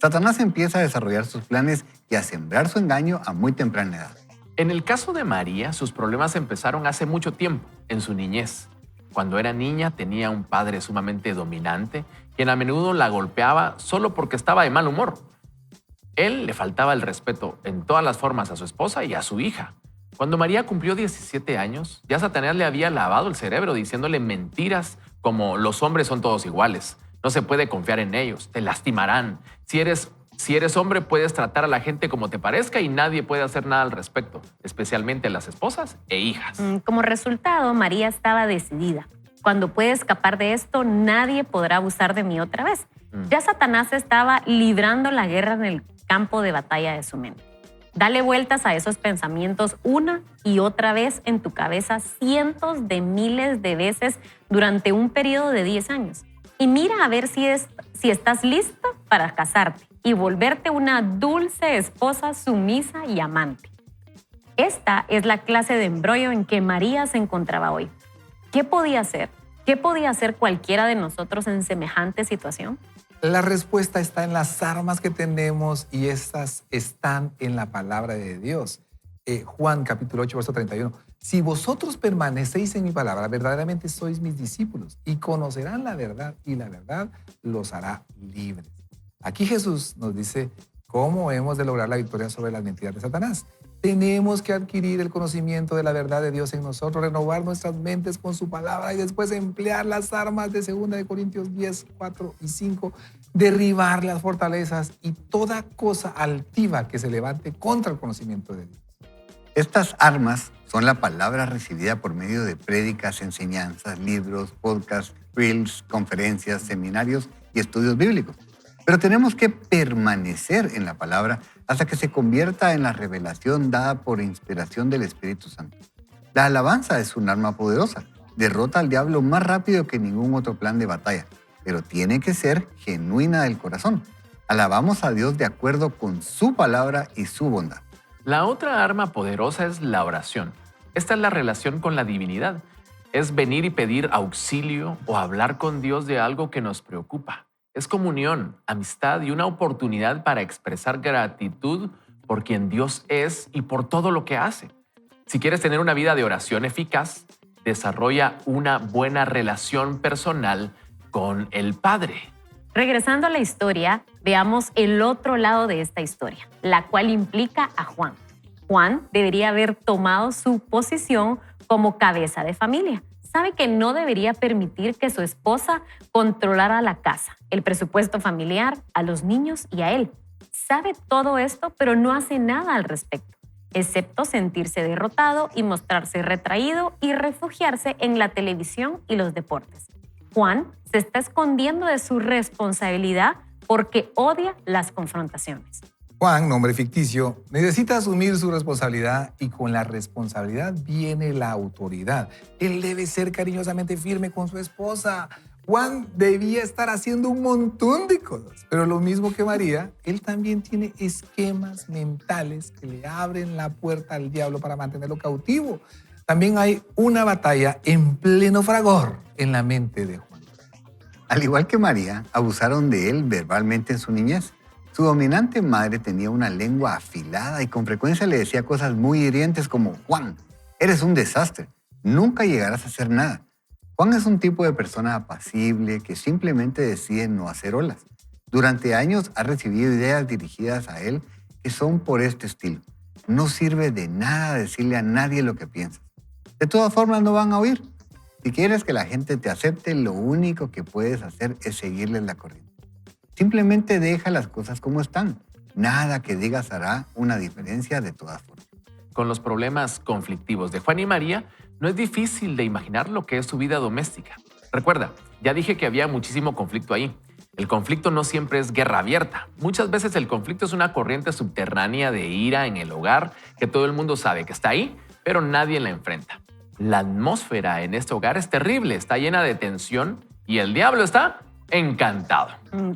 Satanás empieza a desarrollar sus planes y a sembrar su engaño a muy temprana edad. En el caso de María, sus problemas empezaron hace mucho tiempo, en su niñez. Cuando era niña tenía un padre sumamente dominante, quien a menudo la golpeaba solo porque estaba de mal humor. Él le faltaba el respeto en todas las formas a su esposa y a su hija. Cuando María cumplió 17 años, ya Satanás le había lavado el cerebro diciéndole mentiras como los hombres son todos iguales, no se puede confiar en ellos, te lastimarán. Si eres hombre puedes tratar a la gente como te parezca y nadie puede hacer nada al respecto, especialmente las esposas e hijas. Como resultado, María estaba decidida. Cuando pueda escapar de esto, nadie podrá abusar de mí otra vez. Ya Satanás estaba librando la guerra en el campo de batalla de su mente. Dale vueltas a esos pensamientos una y otra vez en tu cabeza cientos de miles de veces durante un periodo de 10 años. Y mira a ver si estás listo para casarte y volverte una dulce esposa sumisa y amante. Esta es la clase de embrollo en que María se encontraba hoy. ¿Qué podía hacer? ¿Qué podía hacer cualquiera de nosotros en semejante situación? La respuesta está en las armas que tenemos y estas están en la palabra de Dios. Juan capítulo 8, verso 31. Si vosotros permanecéis en mi palabra, verdaderamente sois mis discípulos y conocerán la verdad y la verdad los hará libres. Aquí Jesús nos dice cómo hemos de lograr la victoria sobre las mentiras de Satanás. Tenemos que adquirir el conocimiento de la verdad de Dios en nosotros, renovar nuestras mentes con su palabra y después emplear las armas de 2 de Corintios 10, 4 y 5, derribar las fortalezas y toda cosa altiva que se levante contra el conocimiento de Dios. Estas armas son la palabra recibida por medio de prédicas, enseñanzas, libros, podcasts, reels, conferencias, seminarios y estudios bíblicos. Pero tenemos que permanecer en la palabra hasta que se convierta en la revelación dada por inspiración del Espíritu Santo. La alabanza es un arma poderosa. Derrota al diablo más rápido que ningún otro plan de batalla, pero tiene que ser genuina del corazón. Alabamos a Dios de acuerdo con su palabra y su bondad. La otra arma poderosa es la oración. Esta es la relación con la divinidad. Es venir y pedir auxilio o hablar con Dios de algo que nos preocupa. Es comunión, amistad y una oportunidad para expresar gratitud por quien Dios es y por todo lo que hace. Si quieres tener una vida de oración eficaz, desarrolla una buena relación personal con el Padre. Regresando a la historia, veamos el otro lado de esta historia, la cual implica a Juan. Juan debería haber tomado su posición como cabeza de familia. Sabe que no debería permitir que su esposa controlara la casa, el presupuesto familiar, a los niños y a él. Sabe todo esto, pero no hace nada al respecto, excepto sentirse derrotado y mostrarse retraído y refugiarse en la televisión y los deportes. Juan se está escondiendo de su responsabilidad porque odia las confrontaciones. Juan, nombre ficticio, necesita asumir su responsabilidad y con la responsabilidad viene la autoridad. Él debe ser cariñosamente firme con su esposa. Juan debía estar haciendo un montón de cosas, pero lo mismo que María, él también tiene esquemas mentales que le abren la puerta al diablo para mantenerlo cautivo. También hay una batalla en pleno fragor en la mente de Juan. Al igual que María, abusaron de él verbalmente en su niñez. Su dominante madre tenía una lengua afilada y con frecuencia le decía cosas muy hirientes como: Juan, eres un desastre, nunca llegarás a hacer nada. Juan es un tipo de persona apacible que simplemente decide no hacer olas. Durante años ha recibido ideas dirigidas a él que son por este estilo: no sirve de nada decirle a nadie lo que piensas. De todas formas no van a oír. Si quieres que la gente te acepte, lo único que puedes hacer es seguirles la corriente. Simplemente deja las cosas como están. Nada que digas hará una diferencia de todas formas. Con los problemas conflictivos de Juan y María, no es difícil de imaginar lo que es su vida doméstica. Recuerda, ya dije que había muchísimo conflicto ahí. El conflicto no siempre es guerra abierta. Muchas veces el conflicto es una corriente subterránea de ira en el hogar que todo el mundo sabe que está ahí, pero nadie la enfrenta. La atmósfera en este hogar es terrible, está llena de tensión y el diablo está encantado.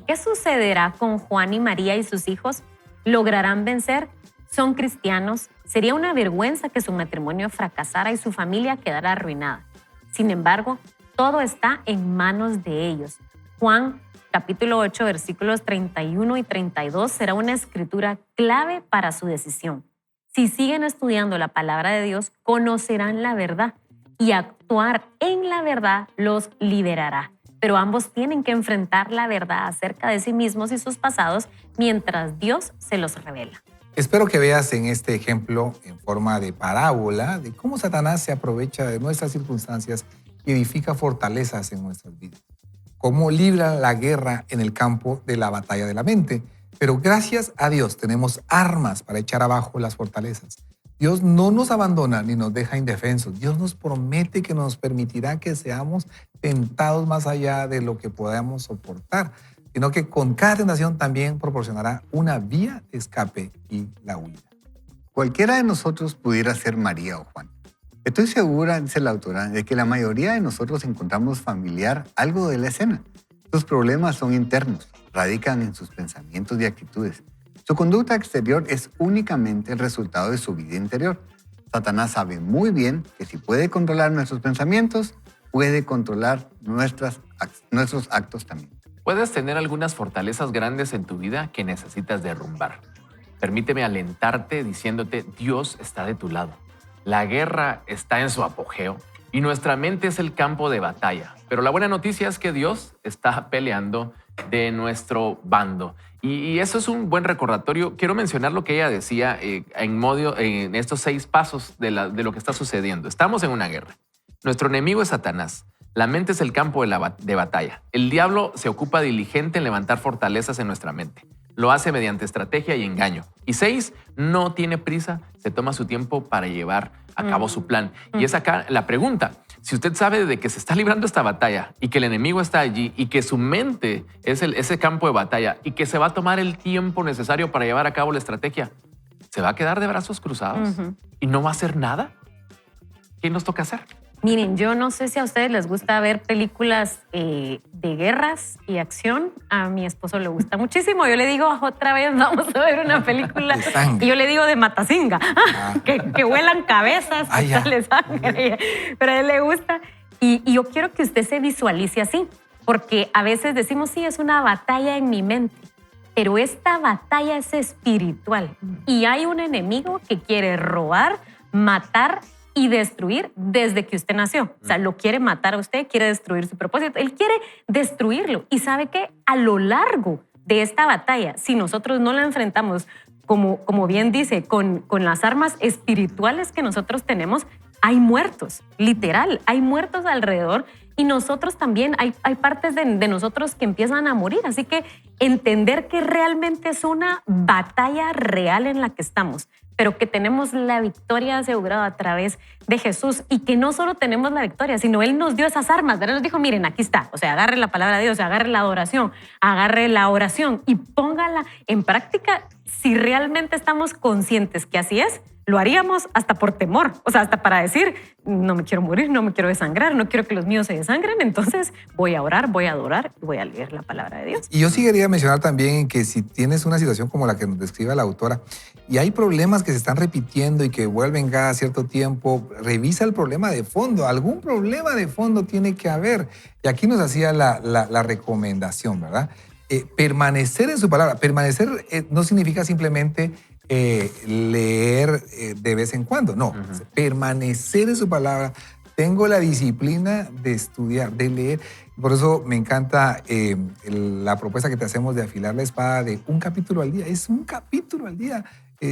¿Qué sucederá con Juan y María y sus hijos? ¿Lograrán vencer? ¿Son cristianos? Sería una vergüenza que su matrimonio fracasara y su familia quedara arruinada. Sin embargo, todo está en manos de ellos. Juan, capítulo 8, versículos 31 y 32 será una escritura clave para su decisión. Si siguen estudiando la palabra de Dios, conocerán la verdad y actuar en la verdad los liberará. Pero ambos tienen que enfrentar la verdad acerca de sí mismos y sus pasados mientras Dios se los revela. Espero que veas en este ejemplo, en forma de parábola, de cómo Satanás se aprovecha de nuestras circunstancias y edifica fortalezas en nuestras vidas. Cómo libra la guerra en el campo de la batalla de la mente. Pero gracias a Dios tenemos armas para echar abajo las fortalezas. Dios no nos abandona ni nos deja indefensos. Dios nos promete que nos permitirá que seamos tentados más allá de lo que podamos soportar, sino que con cada tentación también proporcionará una vía de escape y la huida. Cualquiera de nosotros pudiera ser María o Juan. Estoy segura, dice la autora, de que la mayoría de nosotros encontramos familiar algo de la escena. Sus problemas son internos, radican en sus pensamientos y actitudes. Su conducta exterior es únicamente el resultado de su vida interior. Satanás sabe muy bien que si puede controlar nuestros pensamientos, puede controlar nuestros actos también. Puedes tener algunas fortalezas grandes en tu vida que necesitas derrumbar. permíteme alentarte diciéndote, Dios está de tu lado. La guerra está en su apogeo y nuestra mente es el campo de batalla. Pero la buena noticia es que Dios está peleando de nuestro bando. Y eso es un buen recordatorio. Quiero mencionar lo que ella decía en estos 6 pasos de lo que está sucediendo. Estamos en una guerra. Nuestro enemigo es Satanás. La mente es el campo de batalla. El diablo se ocupa diligente en levantar fortalezas en nuestra mente. Lo hace mediante estrategia y engaño. Y 6, no tiene prisa, se toma su tiempo para llevar a cabo su plan. Y es acá la pregunta. Si usted sabe de que se está librando esta batalla y que el enemigo está allí y que su mente es ese campo de batalla y que se va a tomar el tiempo necesario para llevar a cabo la estrategia, ¿se va a quedar de brazos cruzados y no va a hacer nada? ¿Qué nos toca hacer? Miren, yo no sé si a ustedes les gusta ver películas de guerras y acción. A mi esposo le gusta muchísimo. Yo le digo, otra vez vamos a ver una película. Y yo le digo de Matasinga, que vuelan cabezas, que sale sangre. Pero a él le gusta. Y yo quiero que usted se visualice así. Porque a veces decimos, sí, es una batalla en mi mente. Pero esta batalla es espiritual. Y hay un enemigo que quiere robar, matar y destruir desde que usted nació. O sea, lo quiere matar a usted, quiere destruir su propósito. Él quiere destruirlo. Y sabe que a lo largo de esta batalla, si nosotros no la enfrentamos, como bien dice, con las armas espirituales que nosotros tenemos, hay muertos, literal, hay muertos alrededor. Y nosotros también, hay partes de nosotros que empiezan a morir. Así que entender que realmente es una batalla real en la que estamos, pero que tenemos la victoria asegurada a través de Jesús y que no solo tenemos la victoria, sino Él nos dio esas armas, ¿verdad? Nos dijo, miren, aquí está. O sea, agarre la palabra de Dios, agarre la adoración, agarre la oración y póngala en práctica. Si realmente estamos conscientes que así es, lo haríamos hasta por temor, o sea, hasta para decir, no me quiero morir, no me quiero desangrar, no quiero que los míos se desangren, entonces voy a orar, voy a adorar y voy a leer la palabra de Dios. Y yo sí quería mencionar también que si tienes una situación como la que nos describe la autora y hay problemas que se están repitiendo y que vuelven cada cierto tiempo, revisa el problema de fondo. Algún problema de fondo tiene que haber. Y aquí nos hacía la recomendación, ¿verdad? Permanecer en su palabra. Permanecer no significa simplemente leer de vez en cuando. No, permanecer en su palabra. Tengo la disciplina de estudiar, de leer. Por eso me encanta la propuesta que te hacemos de afilar la espada de un capítulo al día. Es un capítulo al día.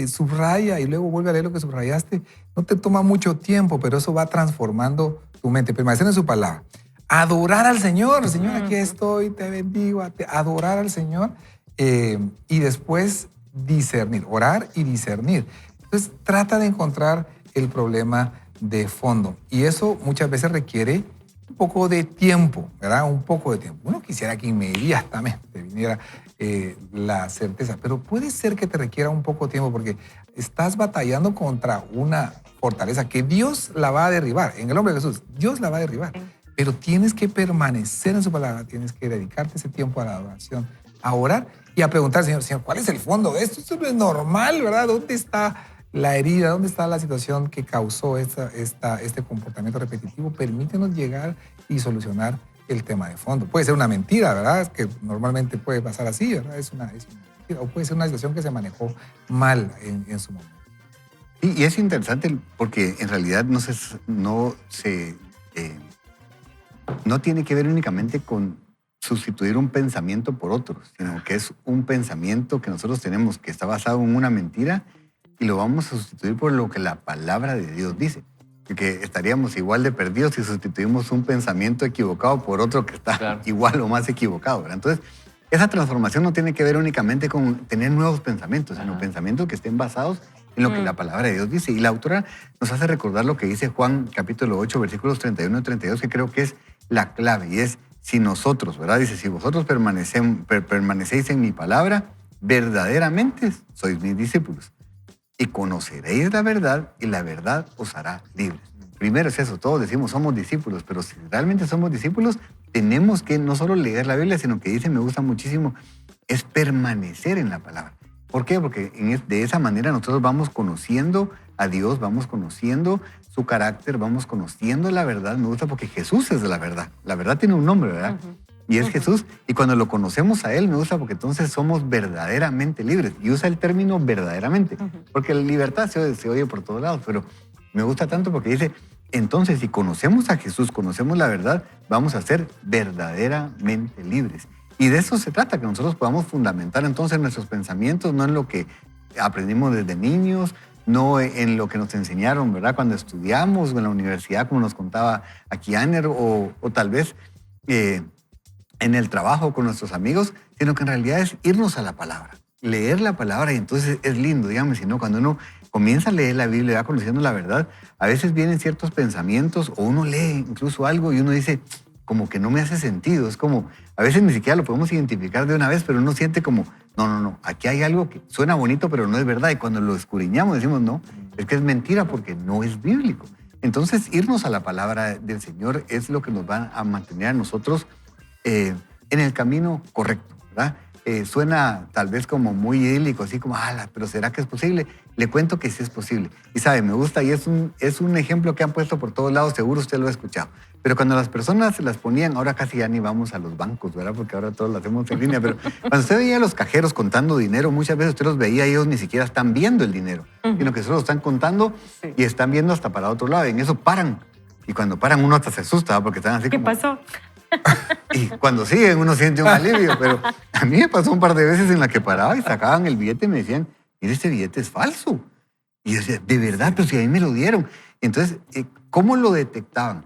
Subraya y luego vuelve a leer lo que subrayaste. No te toma mucho tiempo, pero eso va transformando tu mente. Permanecer en su palabra. Adorar al Señor. Señor, aquí estoy, te bendigo. Adorar al Señor. Y después discernir, orar y discernir. Entonces trata de encontrar el problema de fondo y eso muchas veces requiere un poco de tiempo, ¿verdad? Un poco de tiempo. Uno quisiera que inmediatamente viniera la certeza, pero puede ser que te requiera un poco de tiempo porque estás batallando contra una fortaleza que Dios la va a derribar. En el nombre de Jesús, Dios la va a derribar. Pero tienes que permanecer en su palabra, tienes que dedicarte ese tiempo a la adoración, a orar y a preguntar, Señor, ¿cuál es el fondo de esto? Esto no es normal, ¿verdad? ¿Dónde está la herida? ¿Dónde está la situación que causó este comportamiento repetitivo? Permítenos llegar y solucionar el tema de fondo. Puede ser una mentira, ¿verdad? Que normalmente puede pasar así, ¿verdad? Es una mentira. O puede ser una situación que se manejó mal en su momento. Y es interesante porque en realidad no tiene que ver únicamente con sustituir un pensamiento por otro, sino que es un pensamiento que nosotros tenemos que está basado en una mentira y lo vamos a sustituir por lo que la palabra de Dios dice. Porque estaríamos igual de perdidos si sustituimos un pensamiento equivocado por otro que está igual o más equivocado, ¿verdad? Entonces, esa transformación no tiene que ver únicamente con tener nuevos pensamientos, sino pensamientos que estén basados en lo que la palabra de Dios dice. Y la autora nos hace recordar lo que dice Juan capítulo 8, versículos 31 y 32, que creo que es la clave, y es si nosotros, ¿verdad? Dice, si vosotros permanecéis en mi palabra, verdaderamente sois mis discípulos. Y conoceréis la verdad, y la verdad os hará libres. Primero es eso, todos decimos somos discípulos, pero si realmente somos discípulos, tenemos que no solo leer la Biblia, sino que dice, me gusta muchísimo, es permanecer en la palabra. ¿Por qué? Porque de esa manera nosotros vamos conociendo a Dios, vamos conociendo su carácter, vamos conociendo la verdad. Me gusta porque Jesús es la verdad. La verdad tiene un nombre, ¿verdad? y es Jesús. Y cuando lo conocemos a Él, me gusta porque entonces somos verdaderamente libres. Y usa el término verdaderamente, porque la libertad se oye por todos lados, pero me gusta tanto porque dice, entonces si conocemos a Jesús, conocemos la verdad, vamos a ser verdaderamente libres. Y de eso se trata, que nosotros podamos fundamentar entonces nuestros pensamientos, no en lo que aprendimos desde niños, no en lo que nos enseñaron, ¿verdad? Cuando estudiamos o en la universidad, como nos contaba aquí Aner, o tal vez en el trabajo con nuestros amigos, sino que en realidad es irnos a la palabra, leer la palabra, y entonces es lindo, dígame si no, cuando uno comienza a leer la Biblia, va conociendo la verdad, a veces vienen ciertos pensamientos o uno lee incluso algo y uno dice, como que no me hace sentido, es como, a veces ni siquiera lo podemos identificar de una vez, pero uno siente como, no, aquí hay algo que suena bonito, pero no es verdad, y cuando lo escudriñamos decimos, no, es que es mentira porque no es bíblico. Entonces, irnos a la palabra del Señor es lo que nos va a mantener a nosotros en el camino correcto, ¿verdad? Suena tal vez como muy idílico, así como, pero ¿será que es posible? Le cuento que sí es posible. Y sabe, me gusta, y es un ejemplo que han puesto por todos lados, seguro usted lo ha escuchado. Pero cuando las personas se las ponían, ahora casi ya ni vamos a los bancos, ¿verdad? Porque ahora todos lo hacemos en línea, pero cuando usted veía a los cajeros contando dinero, muchas veces usted los veía y ellos ni siquiera están viendo el dinero, sino que solo lo están contando y están viendo hasta para otro lado. Y en eso paran. Y cuando paran uno hasta se asusta, ¿verdad? Porque están así como... ¿Qué pasó? Y cuando siguen uno siente un alivio, pero a mí me pasó un par de veces en la que paraba y sacaban el billete y me decían, mire, este billete es falso. Y yo decía, de verdad, pero si a mí me lo dieron. Entonces, ¿cómo lo detectaban?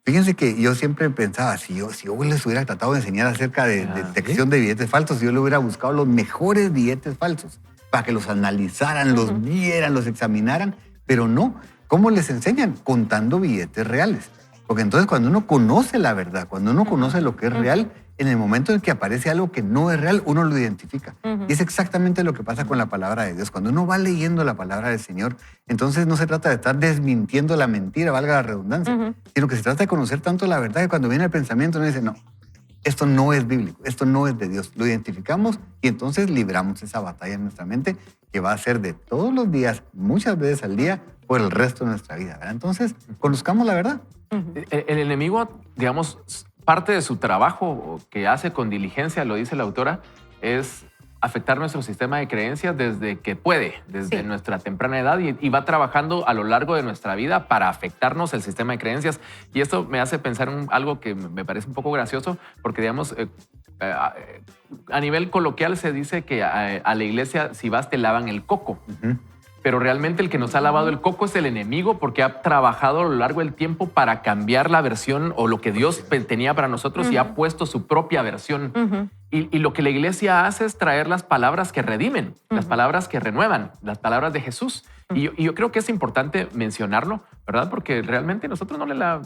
Fíjense que yo siempre pensaba, si yo les hubiera tratado de enseñar acerca de detección de billetes falsos, yo le hubiera buscado los mejores billetes falsos para que los analizaran, los vieran, los examinaran, pero no. ¿Cómo les enseñan? Contando billetes reales. Porque entonces cuando uno conoce la verdad, cuando uno conoce lo que es real, en el momento en que aparece algo que no es real, uno lo identifica. Y es exactamente lo que pasa con la palabra de Dios. Cuando uno va leyendo la palabra del Señor, entonces no se trata de estar desmintiendo la mentira, valga la redundancia, sino que se trata de conocer tanto la verdad que cuando viene el pensamiento uno dice, no, esto no es bíblico, esto no es de Dios. Lo identificamos y entonces libramos esa batalla en nuestra mente que va a ser de todos los días, muchas veces al día, por el resto de nuestra vida, ¿verdad? Entonces, conozcamos la verdad. El enemigo, digamos, parte de su trabajo que hace con diligencia, lo dice la autora, es afectar nuestro sistema de creencias desde que puede, desde nuestra temprana edad, y va trabajando a lo largo de nuestra vida para afectarnos el sistema de creencias. Y esto me hace pensar en algo que me parece un poco gracioso, porque digamos, a nivel coloquial se dice que a la iglesia si vas te lavan el coco. Pero realmente el que nos ha lavado el coco es el enemigo, porque ha trabajado a lo largo del tiempo para cambiar la versión o lo que Dios tenía para nosotros y ha puesto su propia versión. Y lo que la iglesia hace es traer las palabras que redimen, las palabras que renuevan, las palabras de Jesús. Y yo creo que es importante mencionarlo, ¿verdad? Porque realmente nosotros no la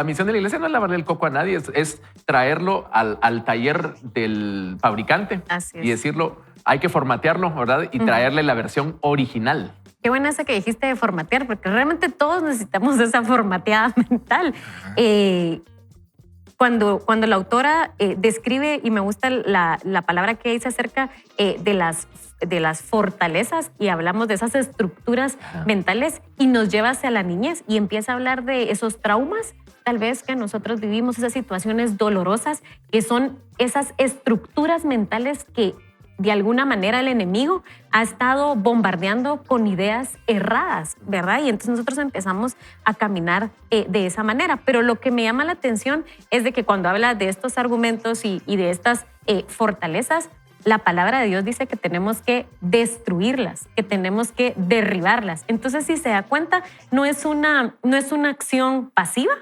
misión de la iglesia no es lavarle el coco a nadie, es traerlo al taller del fabricante y decirlo, hay que formatearlo, ¿verdad? Y traerle la versión original. Qué buena esa que dijiste de formatear, porque realmente todos necesitamos esa formateada mental. Cuando la autora describe, y me gusta la palabra que dice acerca de las fortalezas, y hablamos de esas estructuras mentales, y nos lleva hacia la niñez y empieza a hablar de esos traumas, tal vez que nosotros vivimos, esas situaciones dolorosas, que son esas estructuras mentales que de alguna manera el enemigo ha estado bombardeando con ideas erradas, ¿verdad? Y entonces nosotros empezamos a caminar de esa manera. Pero lo que me llama la atención es de que cuando habla de estos argumentos y de estas fortalezas, la palabra de Dios dice que tenemos que destruirlas, que tenemos que derribarlas. Entonces, si se da cuenta, no es una acción pasiva,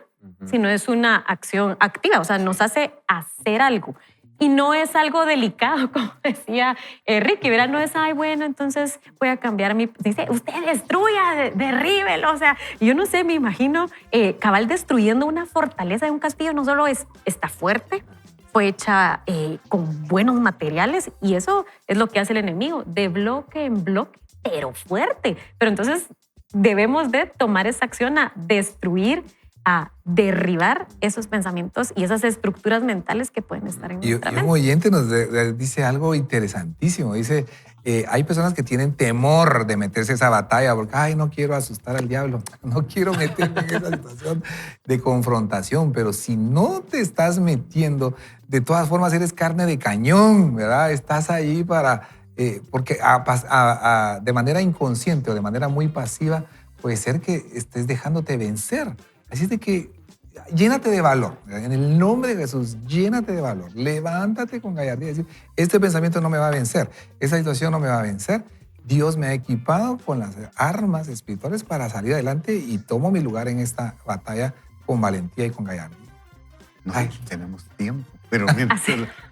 sino es una acción activa. O sea, nos hace hacer algo. Y no es algo delicado, como decía Ricky, ¿verdad? No es, bueno, entonces voy a cambiar mi... Dice, usted destruya, derríbelo. O sea, yo no sé, me imagino cabal destruyendo una fortaleza de un castillo. No solo está fuerte, fue hecha con buenos materiales, y eso es lo que hace el enemigo, de bloque en bloque, pero fuerte. Pero entonces debemos de tomar esa acción a destruir a derribar esos pensamientos y esas estructuras mentales que pueden estar en Y nuestra un mente. oyente nos dice algo interesantísimo. Dice, hay personas que tienen temor de meterse a esa batalla porque, ay, no quiero asustar al diablo, no quiero meterme en esa situación de confrontación, pero si no te estás metiendo, de todas formas eres carne de cañón, ¿verdad? Estás ahí para, porque de manera inconsciente o de manera muy pasiva, puede ser que estés dejándote vencer. Así es de que llénate de valor. En el nombre de Jesús, llénate de valor. Levántate con gallardía y decir, este pensamiento no me va a vencer, esta situación no me va a vencer. Dios me ha equipado con las armas espirituales para salir adelante y tomo mi lugar en esta batalla con valentía y con gallardía. No Ay. tenemos tiempo, pero mira,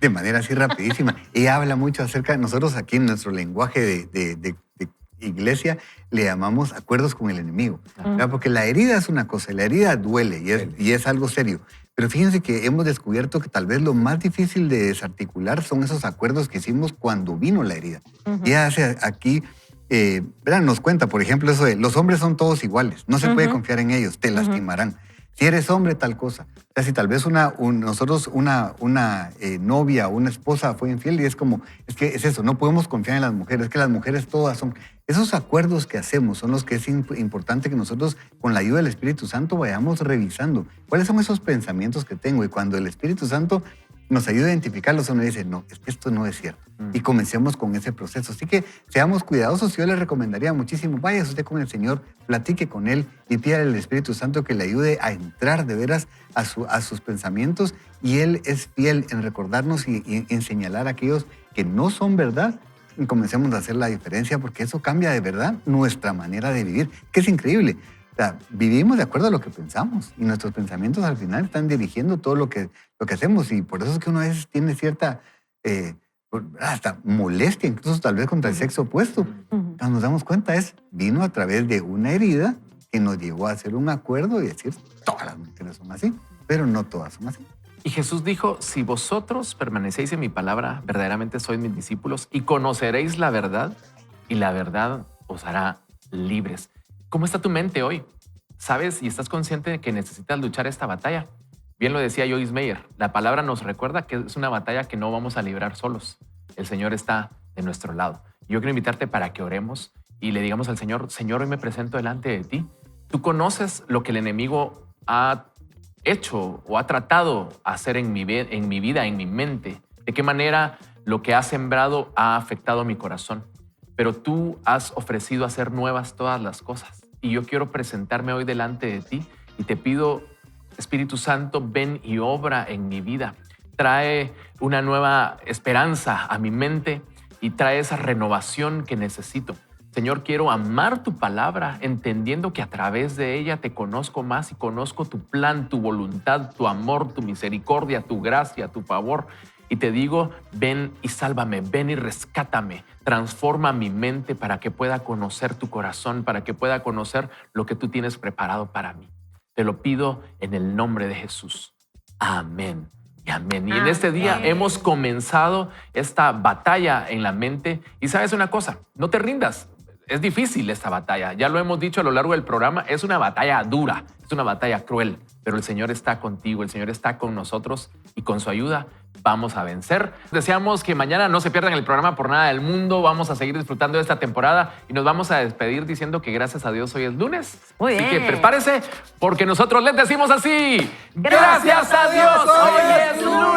de manera así rapidísima. Ella habla mucho acerca de nosotros aquí en nuestro lenguaje de iglesia, le llamamos acuerdos con el enemigo. ¿Verdad? Porque la herida es una cosa, la herida duele y es algo serio. Pero fíjense que hemos descubierto que tal vez lo más difícil de desarticular son esos acuerdos que hicimos cuando vino la herida. Y ella hace aquí, ¿verdad? Nos cuenta, por ejemplo, eso de los hombres son todos iguales, no se puede confiar en ellos, te lastimarán. Si eres hombre, tal cosa. O sea, si tal vez nosotros una novia o una esposa fue infiel y es como, es que es eso, no podemos confiar en las mujeres, es que las mujeres todas son... Esos acuerdos que hacemos son los que es importante que nosotros, con la ayuda del Espíritu Santo, vayamos revisando. ¿Cuáles son esos pensamientos que tengo? Y cuando el Espíritu Santo nos ayuda a identificarlos, uno dice, no, es que esto no es cierto. Y comencemos con ese proceso. Así que seamos cuidadosos. Yo le recomendaría muchísimo, vaya usted con el Señor, platique con Él y pídale al Espíritu Santo que le ayude a entrar de veras a sus pensamientos. Y Él es fiel en recordarnos y en señalar a aquellos que no son verdad. Y comencemos a hacer la diferencia porque eso cambia de verdad nuestra manera de vivir, que es increíble. O sea, vivimos de acuerdo a lo que pensamos y nuestros pensamientos al final están dirigiendo todo lo que hacemos y por eso es que uno a veces tiene cierta hasta molestia, incluso tal vez contra el sexo opuesto. Cuando nos damos cuenta vino a través de una herida que nos llevó a hacer un acuerdo y decir, todas las mujeres son así, pero no todas son así. Y Jesús dijo, si vosotros permanecéis en mi palabra, verdaderamente sois mis discípulos y conoceréis la verdad y la verdad os hará libres. ¿Cómo está tu mente hoy? ¿Sabes y estás consciente de que necesitas luchar esta batalla? Bien lo decía Joyce Meyer, la palabra nos recuerda que es una batalla que no vamos a librar solos. El Señor está de nuestro lado. Yo quiero invitarte para que oremos y le digamos al Señor, Señor, hoy me presento delante de ti. Tú conoces lo que el enemigo ha hecho o ha tratado hacer en mi vida, en mi mente. De qué manera lo que ha sembrado ha afectado mi corazón. Pero tú has ofrecido hacer nuevas todas las cosas. Y yo quiero presentarme hoy delante de ti y te pido, Espíritu Santo, ven y obra en mi vida. Trae una nueva esperanza a mi mente y trae esa renovación que necesito. Señor, quiero amar tu palabra, entendiendo que a través de ella te conozco más y conozco tu plan, tu voluntad, tu amor, tu misericordia, tu gracia, tu favor. Y te digo, ven y sálvame, ven y rescátame. Transforma mi mente para que pueda conocer tu corazón, para que pueda conocer lo que tú tienes preparado para mí. Te lo pido en el nombre de Jesús. Amén. Y amén. Y en este día hemos comenzado esta batalla en la mente. Y sabes una cosa, no te rindas. Es difícil esta batalla. Ya lo hemos dicho a lo largo del programa. Es una batalla dura, es una batalla cruel. Pero el Señor está contigo, el Señor está con nosotros y con su ayuda vamos a vencer. Deseamos que mañana no se pierdan el programa por nada del mundo. Vamos a seguir disfrutando de esta temporada y nos vamos a despedir diciendo que gracias a Dios hoy es lunes. Muy Así bien. que prepárese porque nosotros les decimos así. Gracias a Dios, hoy es lunes.